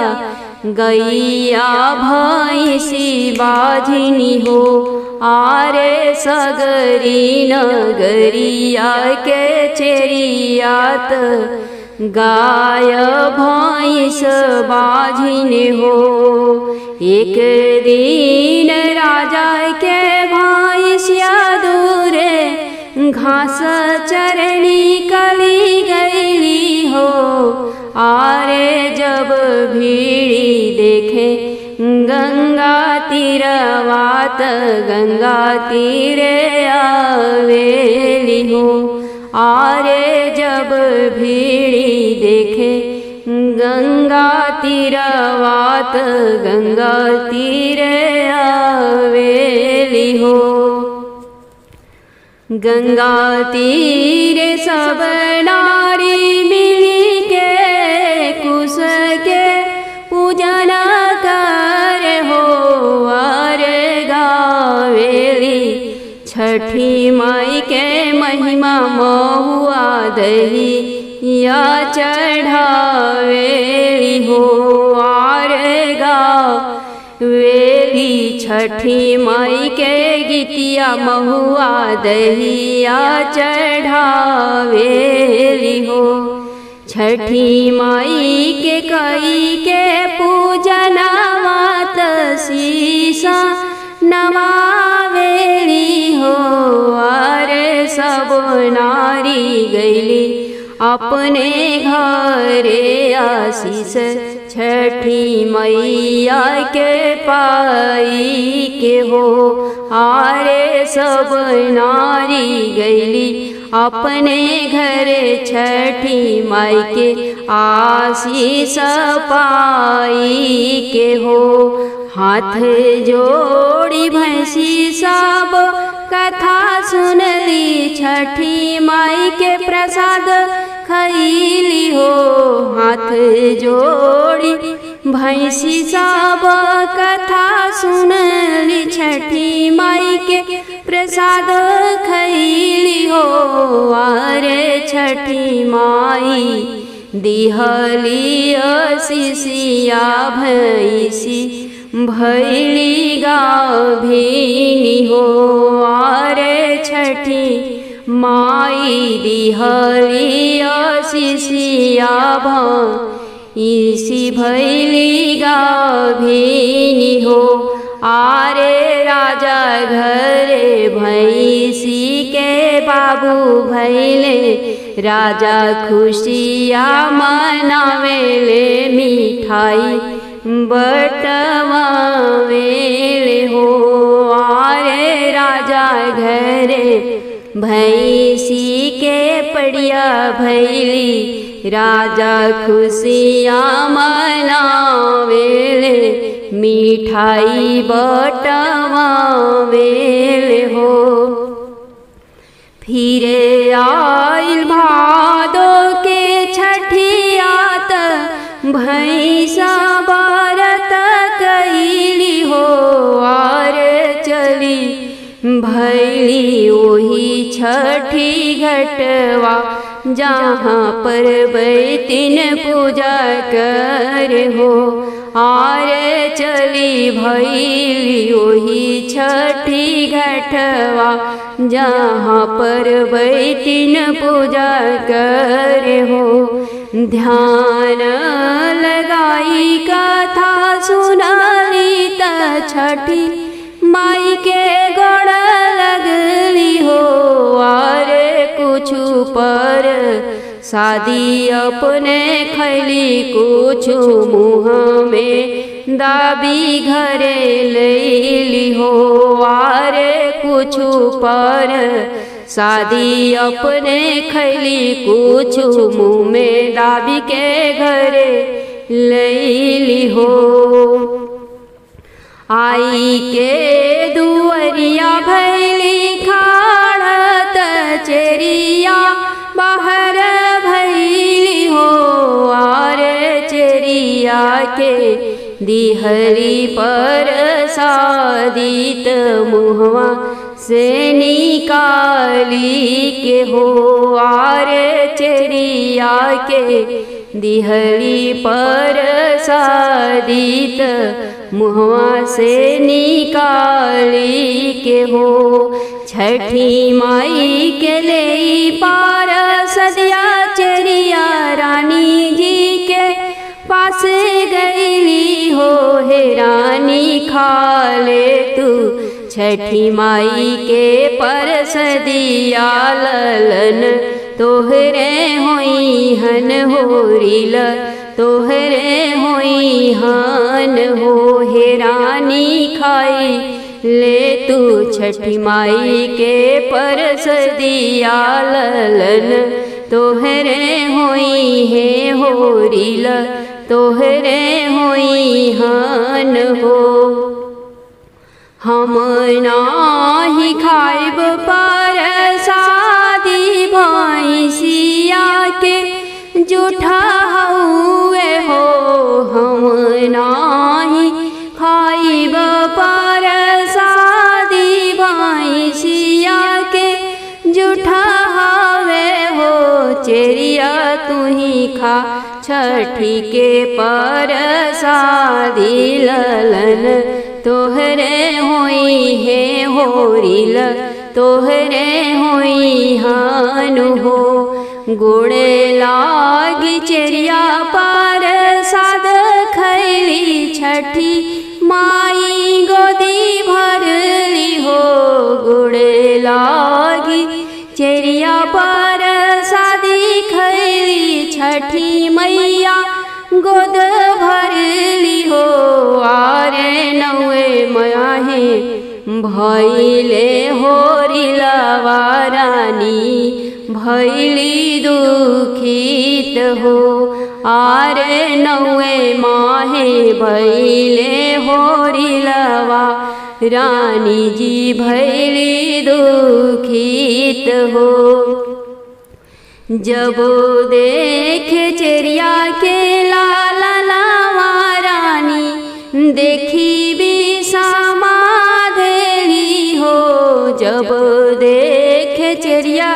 A: गैया भैंसी बाझिनी हो। आरे सगरी नगरिया के चेरियात, गाय भैंस बाझिनी हो। एक दिन राजा के भैंसिया दूरे घास चरनी कली गईली हो। आरे जब भीड़ी देखे गंगा तीरवात, गंगा तीरे आवेली हो। आरे जब भीड़ी देखे गंगा तीरवात, गंगा तीरे आवेली हो। गंगा तीरे सब नारी मिली के कुश के पूजन कर हो। आरे गावेली छठी माई के महिमा, महुआ दही या चढ़ावेली हो। आरे गावेली छठी माई के गीतिया, महुआ दहिया चढ़ावेली हो। छठी माई के कई के पूजनवात शीसा नवावेली हो। आरे सब नारी गईली अपने घरे आशीष, छठी मैया के पाई के हो। आरे सब नारी गईली अपने घरे छठी माई के आशीष पाई के हो। हाथ जोड़ी भैंसी सब कथा सुनली, छठी माई के प्रसाद खैली हो। हाथ जोड़ी भैंसी सब कथा सुनली, छठी माई के प्रसाद खैली हो। आरे छठी माई दिहली आशीषिया भैंसी भैली गाभिनी हो। आरे छठी माई दिहली आशीषिया भैंसी भैली गाभिनी हो। आरे राजा घरे भैंसी के बाबू भैले, राजा खुशिया मनावेले मिठाई बटवावेले हो। आरे राजा घरे भैंसी के पड़िया भैली, राजा खुशिया मनावेले मिठाई बटवावेल हो। फिर आइल भादो के छठियात भैंसा व्रत कैली हो। आर चली भैली वही छठी घटवा जहाँ पर बैतिन पूजा कर हो। आर चली भैली वही छठी घटवा जहाँ पर बैतिन पूजा कर हो। ध्यान लगाई कथा सुनाली त छठी माई के गोड़ लगली हो। आर कुछु पर शादी अपने खैली कुछु मुँह में दाबी घरे लैली हो। आर कुछु पर शादी अपने खैली कुछु मुँह में दाबी के घरे लैली हो। आई के दुअरिया भैली खाड़त चेरिया बाहर भैली हो। आर चेरिया के दिहरी पर सादित मुहवा से निकाली के हो। आर चेरिया के दिहरी पर सादित मुहवा से निकाली के हो। छठी माई के ले पार सदिया चेरिया रानी जी के पास गईली हो। हे रानी खा ले तू छठी माई के पर सदिया ललन तोहरे होई हन होरिल तोहरे होई हन हो। हे रानी खाई ले तू छठी माई के पर सदिया ललन तोहरे होई है होरिल तोहरे होई हन हो। हम नाही खाइब पर शादी भैंसिया के जूठा हुए हो। हम नाही खाइब पर शादी भैंसिया के जूठा हुए हो। चेरिया तू ही खा छठी के पर शादी ललन तोहरे होई है होरिल तोहरे होई हन हो। गोड़े लागी चेरिया पर साद खैली छठी माई गोदी भरली हो। गोड़े लागी चेरिया पर शादी खैली छठी मैया गोद भरली हो। आरे नौए माहे भैले होरिलवा रानी भैली दुखित हो। आरे नौए माहे भैले होरिलवा रानी जी भैली दुखित हो। जब देखे चेरिया के लाला लावा रानी देखी भी समाधेली हो। जब देखे चेरिया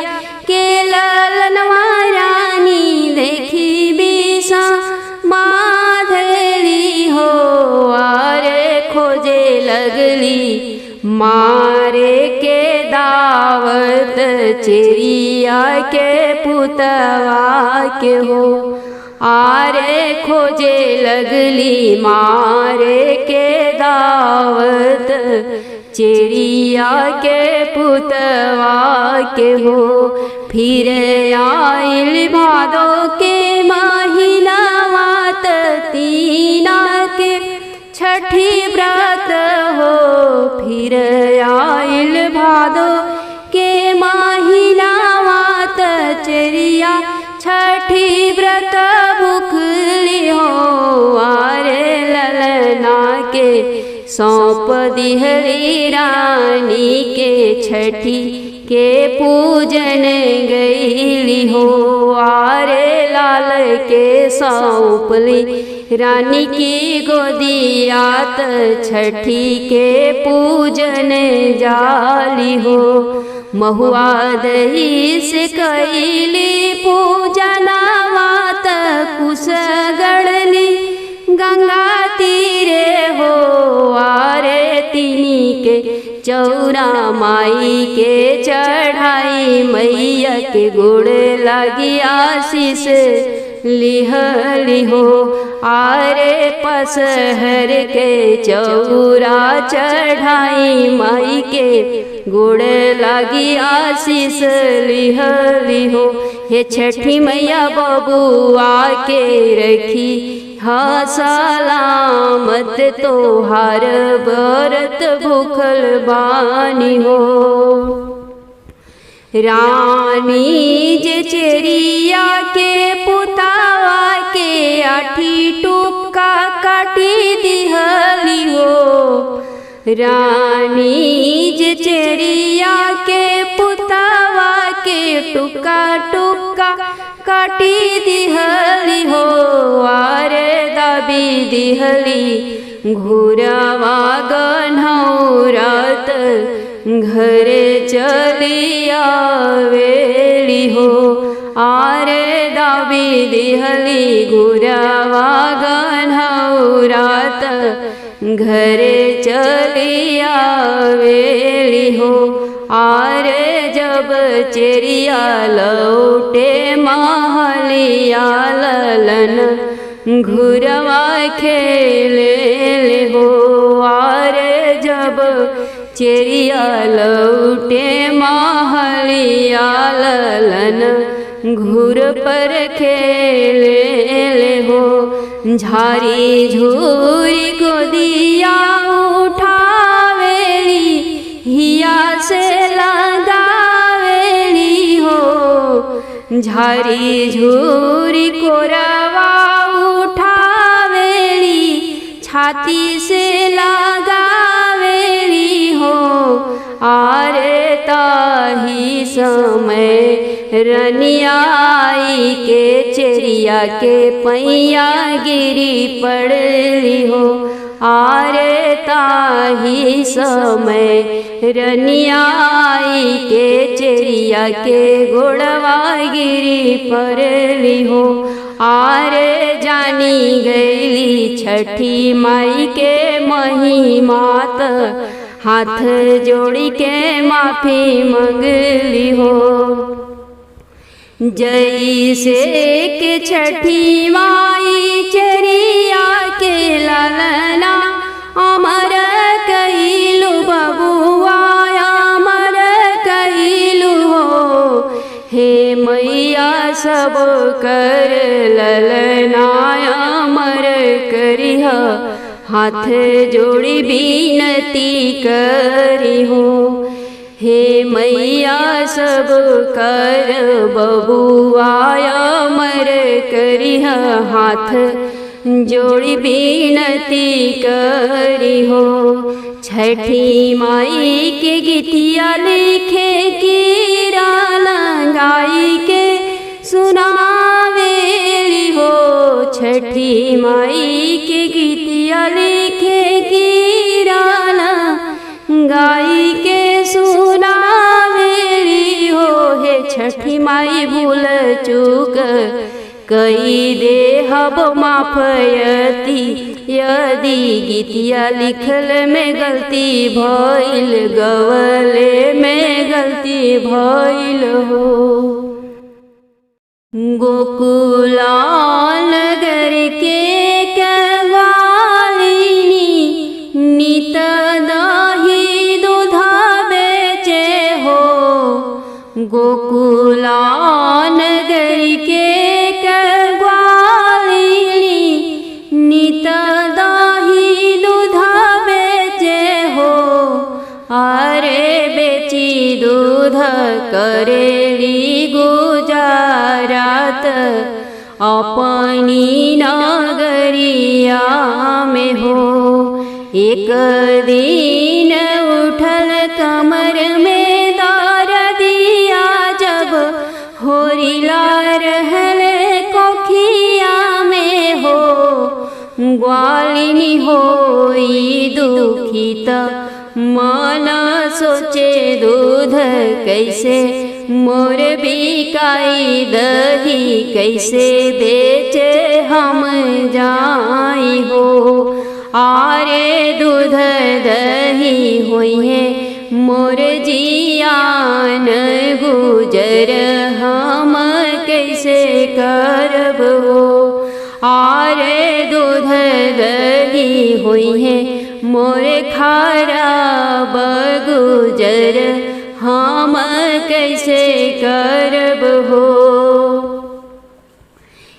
A: के ललनवा रानी देखी भी समाधेली हो। आरे खोजे लगली मारे के दावत चेरिया के पुतवा के हो। आरे खोजे लगली मारे के दावत चेरिया के पुतवा के हो। फिर आइल भादो के महीनावा तीना के छठी व्रत हो। फिर आइल भादो के महीनावा चेरिया छठी व्रत भूखली हो। आरे ललना के सौंप दिहली रानी के छठी के पूजन गईली हो। आरे लाल के सौंपली रानी की गोदियात छठी के पूजन जाली हो। महुआ दही से कैली पूजनावात कुश गढ़ली गंगा तीरे हो। आरे तिनी के चौरा माई के चढ़ाई मैया के गुड़ लगी आशीष लिहली हो। आरे पसहर के चौरा चढ़ाई माई के गुड़ लगी आशीष लिहली हो। हे छठी मैया बबुआ के रखी हाँ सलामत तोहार व्रत भूखल बानी हो। रानी जे चेरिया के पुतावा के आठी टुक्का काटी दिहली हो। रानी जे चेरिया के पुतावा के टुक्का टुक्का काटी दिहली हो। आरे दाबी दिहली घुरावा गन्हौरात घरे चली आवेली हो। आरे दाबी दिहली घुरावा गन्हौरात घरे चली आवेली हो। आरे जब चेरिया लौटे महलिया ललन घुरवा खेले हो। आरे जब चेरिया लौटे महलिया ललन घुर पर खेले हो। झारी झूरी गोदिया उठावेली हिया से लगावेली हो। झारी झूरी कोरवा उठावेली छाती से लगावेली हो। आरे ताही समय रनियाई के चेरिया के पैया गिरी पड़ली हो। आरे ताही समय रनियाई के चेरिया के गोड़वा गिरी पड़ली हो। आरे जानी गईली छठी माई के महिमात हाथ जोड़ी के माफी मंगली हो। जैसे के छठी माई चेरिया के लालना अमर कइलु बबुआ अमर कइलु हो। हे मैया सब कर ललना अमर करिह हाथ जोड़ी बिनती करी हो। हे मैया सब कर बबुआ अमर करिह हाथ जोड़ी बिनती करी हो। छठी माई के गीतिया लिखे कीरा लंगाई के सुनावेली हो। छठी माई के गीतिया लिखे कीरा लंगाई के सुनावेली हो। हे छठी माई भूल चूक कई देहब माफयती यदि गीतिया लिखल में गलती भइल गवले में गलती भइल हो। गोकुला नगर के कवालिनी नित दही दूधा बेचे हो। गोकुला नगर के नित दही दूधा बेचे हो। आरे बेची दूध करेली गुजारात अपनी नगरिया में हो। एक दिन उठल कमर में दर्दिया, जब होरिला रहल कोखिया में हो। ग्वालिनी होई दुखित मन सोचे, दूध कैसे मोर बिकाई, दही कैसे बेचे हम जाई हो। आरे दूध दही होइहे मोर जियान गुजर, हम कैसे करब हो। आरे दूध दही होइहे मोर खराब गुजर, हम कैसे करब हो।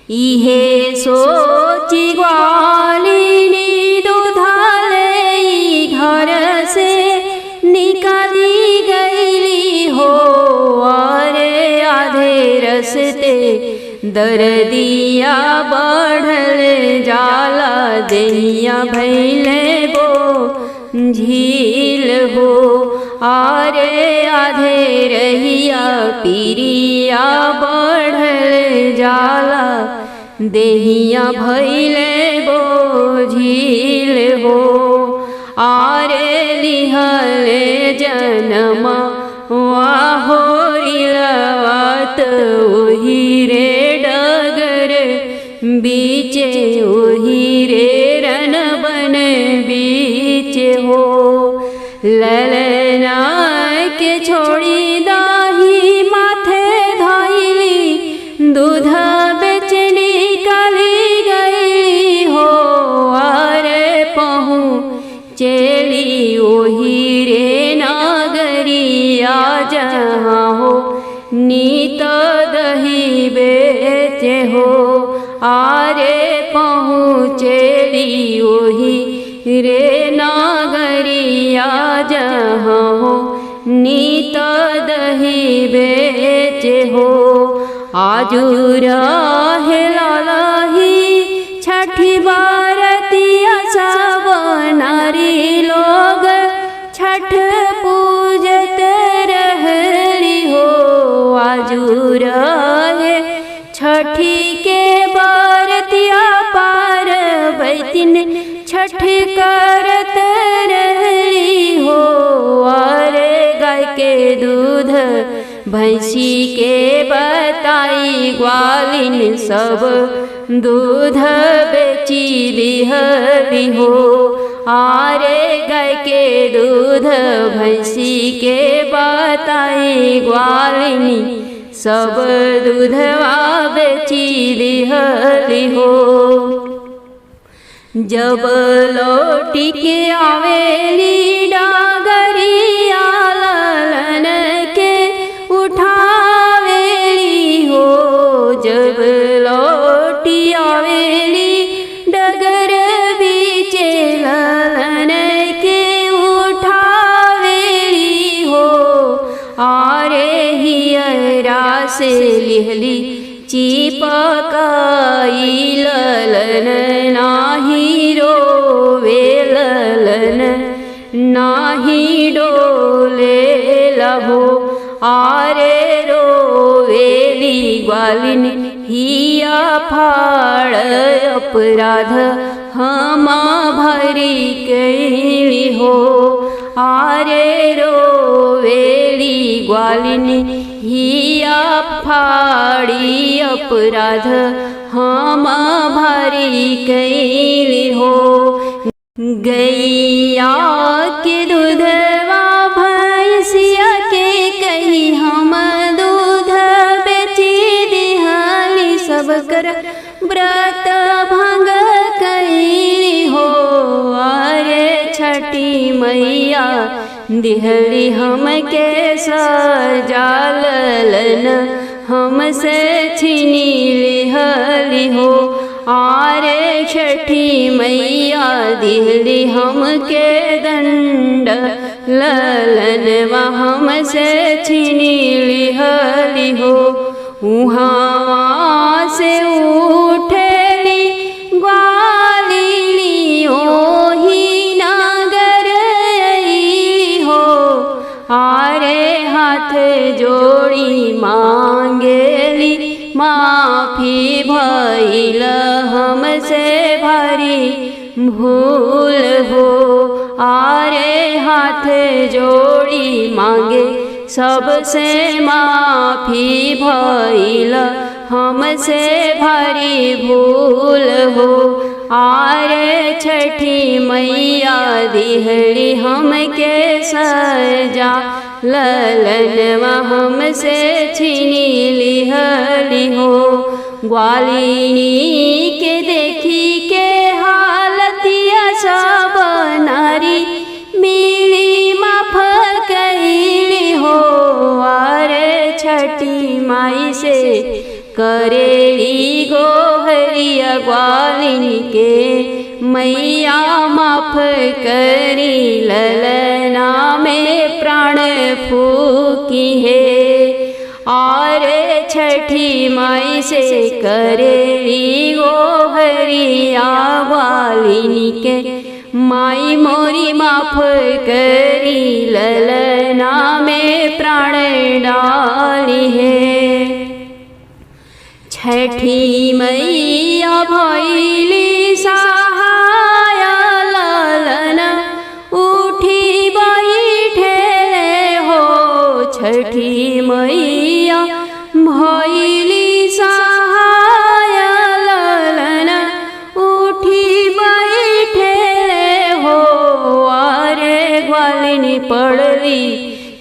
A: इहे सोची ग्वालिनी दूधालई घर से निकाली गईली हो। अरे आधे रस्ते दर्दिया बढ़ल जाला, देहिया भैले बो झील हो। आरे आधे रहिया पीरिया बढ़ल जाला, देहिया भैले बो झील हो। आरे लिहल जनमा होरिलवात, ओही रे डगर बीचे, ओही रे रन बन बीचे हो। ललना के छोड़ी दाही माथे धइली, दूध बेचनी काली गई हो। अरे पहुँचेली ओही रे नागरिया, जहाँ हो नीत दही बेचे हो। आरे पहुँचेली ओही रे नागरिया, जहाँ हो नीत दही बेचे हो। आजू रहे लाही छठी बारतिया, सब नारी लोग छठ पूजत रहली हो। आजू रहे छठी के बारतिया, पार्वतीन छठ करत रहली हो। अरे गाय के दूध भैंसी के बताई, ग्वालिन सब दूध बेची लिहली हो। आरे गाय के दूध भैंसी के बताई, ग्वालिनी सब दूधवा बेची लिहली हो। जब लौटी के आवेली डागरिया, ललन के उठावेली हो। जब लौटी आवेली डगर बीचे, ललन के उठावेली हो। आरे हियरा से लिहली चिपकाई, ललन नाही रोवे, ललन नाही डोले लहो। आरे रोवेली ग्वालिन हिया फाड़, अपराध हमा भरी कैली हो। आरे रोवेली ग्वालिन हिया फाड़ी, अपराध हमा भरी कैली हो। गैया के दूधवा भैंसिया के कही, हम दूध बेची दिहाली, सब कर व्रत भंग कैली हो। अरे छठी मैया दिहली हमके सजा, ललन हमसे छीनी लिहली हो। आरे छठी मैया दिहली हमके दंड, ललनवा हमसे छीनी लिहली हो। उहाँ से उठली ग्वालिनी ओही ना भूल हो। आरे हाथ जोड़ी मांगे सबसे माफी भइल हमसे भारी भूल हो। आरे छठी मैया दिहली हमके सजा ललनवा हमसे छीनी लिहली हो। ग्वालिनी के देखी के हालतिया सब नारी मिली माफ कैली हो। आरे छठी माई से करेली गोहरिया ग्वालिनी के मैया माफ करी ललना में प्राण फूकी है। आरे छठी माई से करेली गोहरिया ग्वालिनी के माई मोरी माफ करी ललना में प्राण डाली है। छठी मैया भइली सहाय ललना उठी बैठे हो। छठी मैया भइली सहाय ललना उठी बैठे हो। आरे ग्वालिनी पड़ली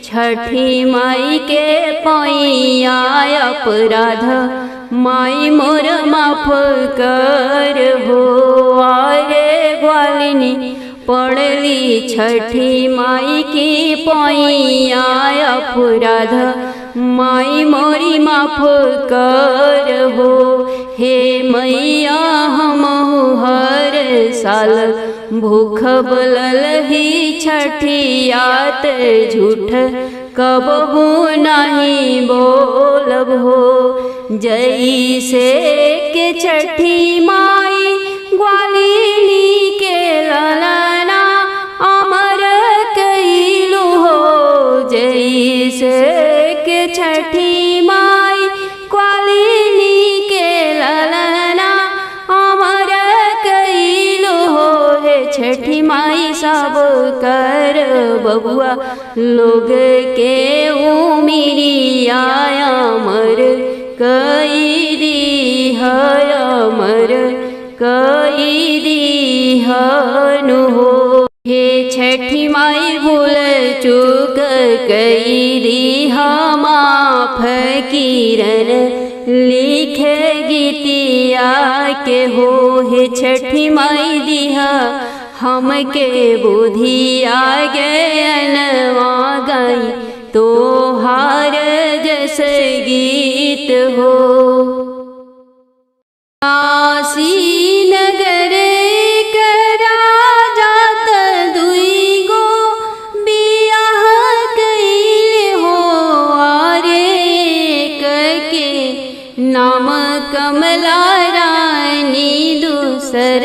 A: छठी माई के पैया अपराध माई मोर माफ कर हो। आरे ग्वालिनी पड़ली छठी माई की पैया अपराध माई मोरी माफ कर हो। हे मैया हम हर साल भूख बलल ही छठियात झूठ कबहू नहीं बोलब हो। जैसे के छठी माई ग्वालिनी के ललना अमर कैलू हो। जैसे के छठी माई ग्वालिनी के ललना अमर कैलू हो। हे छठी माई सब कर बबुआ लोग के उमिरिया अमर कई दी है अमर कई दी हनु हो। हे छठी माई भूल चूक कई दी माफ किरण लिख गीतिया के हो। हे छठी माई दिहा हमके बुधिया ज्ञानवा गाई तो हार जस गीत हो। काशी नगर राजात दुई गो बियाह कैले हो। आरे के नाम कमला रानी दूसर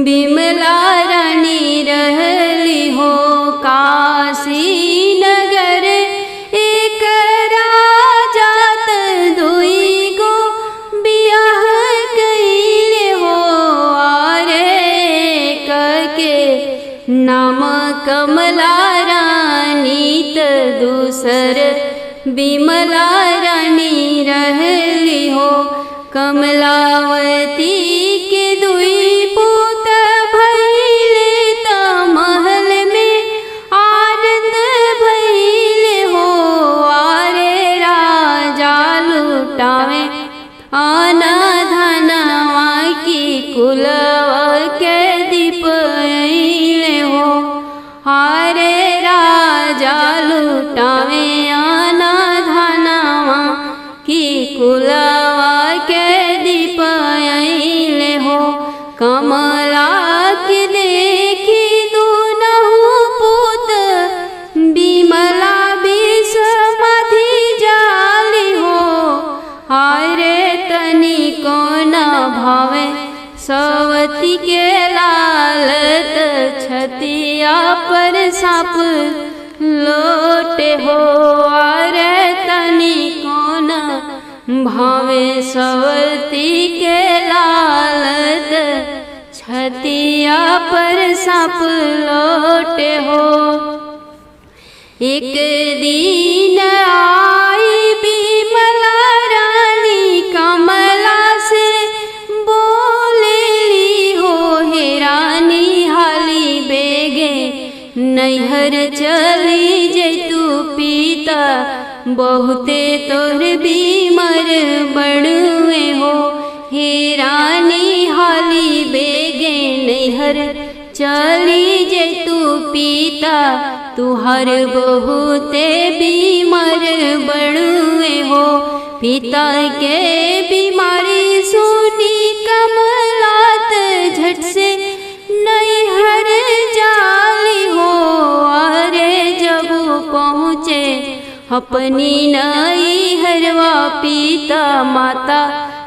A: बिमला रानी रहली हो। काशी नगर एक राजात दुई गो बियाह कैले हो। आरे के नाम कमला रानी त दूसर बिमला रानी रहली हो। कमलावती के दुई पुत भइले त महल में आनंद भइले हो। आरे राजा लुटावे आना धनवा की कुलवा के दीप अइले हो। आरे राजा लुटावे आना धनवा की कुलवा के दीप अइले हो। कमला के देखी दुनहु पुत बिमला विषमधि जाली हो। आरे तनी को न भावे सवती के लालत छतिया पर साप लोटे हो। आरे तनी को न भावे सवती के लालत छतिया पर सांप लौटे हो। एक दिन आई बिमला रानी कमला से बोलेली हो, हे रानी हाली बेगे नैहर चली जैतू पिता बहुते तोर बीमर बड़ुए हो। हे रानी हाली बेगे नैहर चली जैतू पिता तुहार बहुते बीमर बड़ुए हो। पिता के बीमारी सुनी कमलात झट से नैहर जाली हो। अरे जब पहुँचे अपनी नैहरवा पिता माता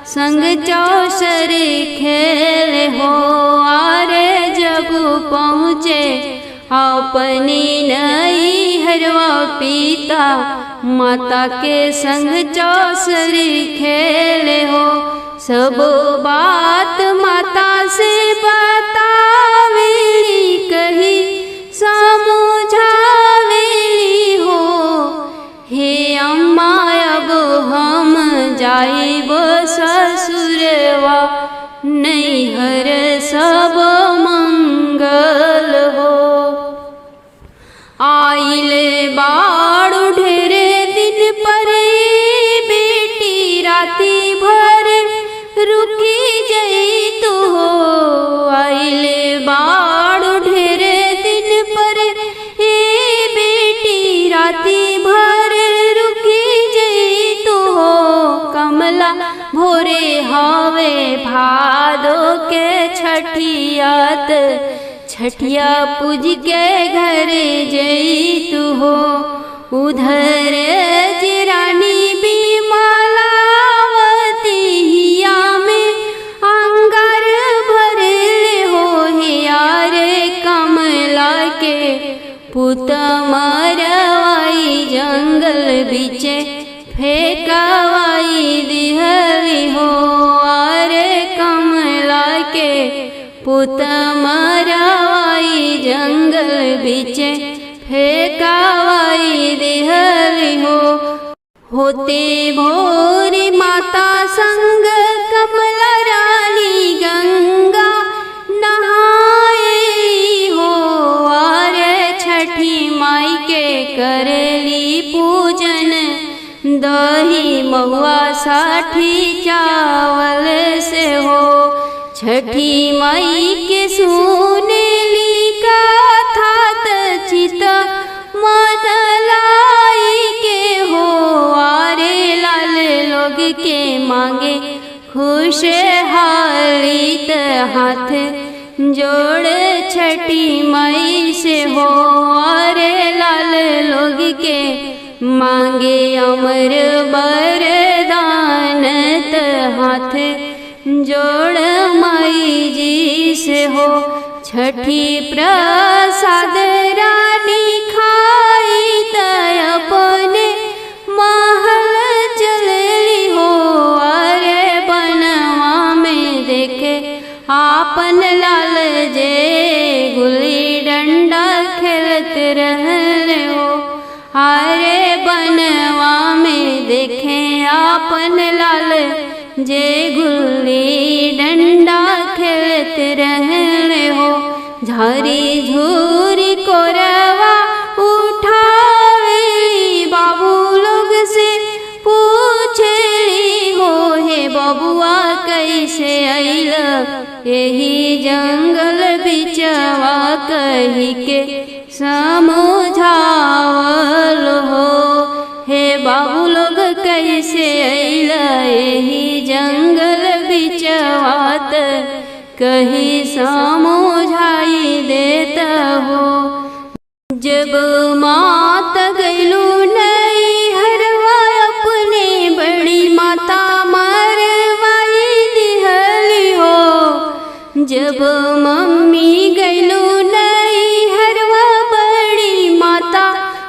A: संग चौसर खेल हो। अरे जब पहुँचे अपनी नैहरवा पिता माता के संग चौसर खेल हो। सब बात माता से बतावेली कही समझावेली हो। हे अम्मा अब हम जाइब ससुरवा नैहर सब मंगल हो। आइल बाड़ू ढेरे दिन पर बेटी राती भर रुकी जैतू हो। आइल बाड़ू ढेरे दिन पर बेटी राती भर रुकी जैतू हो। कमला भोरे हवे भादो के छठियात छठिया पूज के घर जैतू हो। उधर रानी बिमलावती हिया में अंगार भरले हो। यार कमला के पुत मरवाई जंगल बिचे फेंकवाई दिहली हो। अरे कमला के पुत मरवाई जंगल बिचे फेंकवाई दिहली हो। होते भोरी माता संग कमला रानी गंगा नहाई हो। अरे छठी माई के करली पूजन दही महुआ साठी चावल से हो। छठी माई के सुनेली कथा चित मन लाई के हो। आरे लाल लोग के मांगे खुश हालित हाथ जोड़ छठी माई से हो। आरे लाल लोग के मांगे अमर वरदान हाथ जोड़ माई जी से हो। छठी प्रसाद रानी खाई तय अपने महल चलली हो। अरे बनवा में देखे आपन लाल जे गुल्ली डंडा खेलत रहले हो। अरे बनवा में देखे आपन लाल जे गुल्ली डंडा खेलत रहले हो। झारी झूरी कोरवा उठावेली बाबू लोग से पूछेली हो। हे बबुआ कैसे अइल यही जंगल बिचवा कही के समझावल हो। हे बाबू लोग कैसे अइल यही जंगल बिचवात कही समझाई देता हो। जब मात गैलू नैहरवा अपने बड़ी माता मरवाई दिहली हो। जब मम्मी गैलू नैहरवा बड़ी माता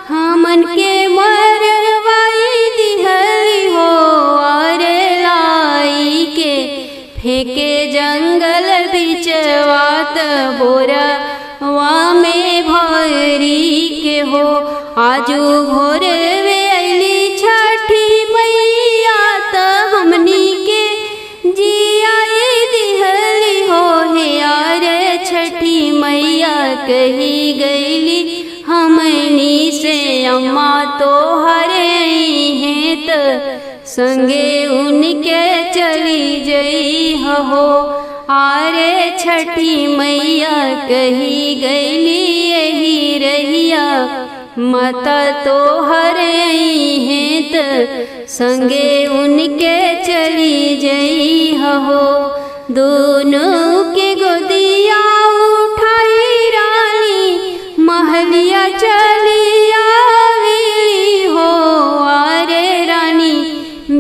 A: हमन के मरवाई दिहली हो। अरे लाई के फेंके जंगल बिचवा हो। आजू भोर वे अली छठी मैया त हमनी के जियाए दिहली हो। हे यार छठी मैया कही गईली हमनी से अम्मा तो हरे हैं त संगे उनके चली जई हो। आरे छठी मैया कही गईली यही रहिया माता तो हरे हैं त संगे उनके चली जई हो। दोनों के गोदिया उठाई रानी महलिया चली आवी हो। आरे रानी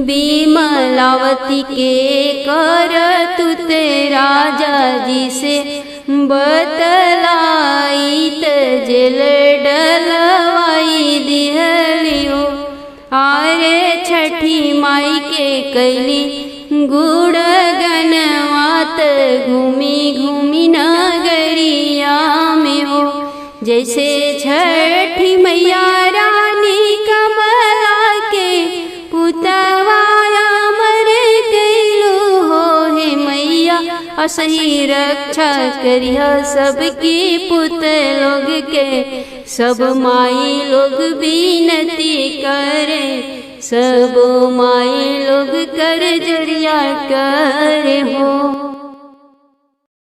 A: बीमलावती के कर तुते राजा जी से बतलाई त जेल डलवाई दिहली हो। आरे छठी माई के कैली गुड़ गनवात घूमी घूमी नगरिया में हो। जैसे छठी मैया रानी कमला के पुतवाया मर गईलू हो। हे मैया असही रक्षा करिया सबकी पुत लोग के। सब माई लोग विनती करे सब माई लोग कर जरिया करे हो।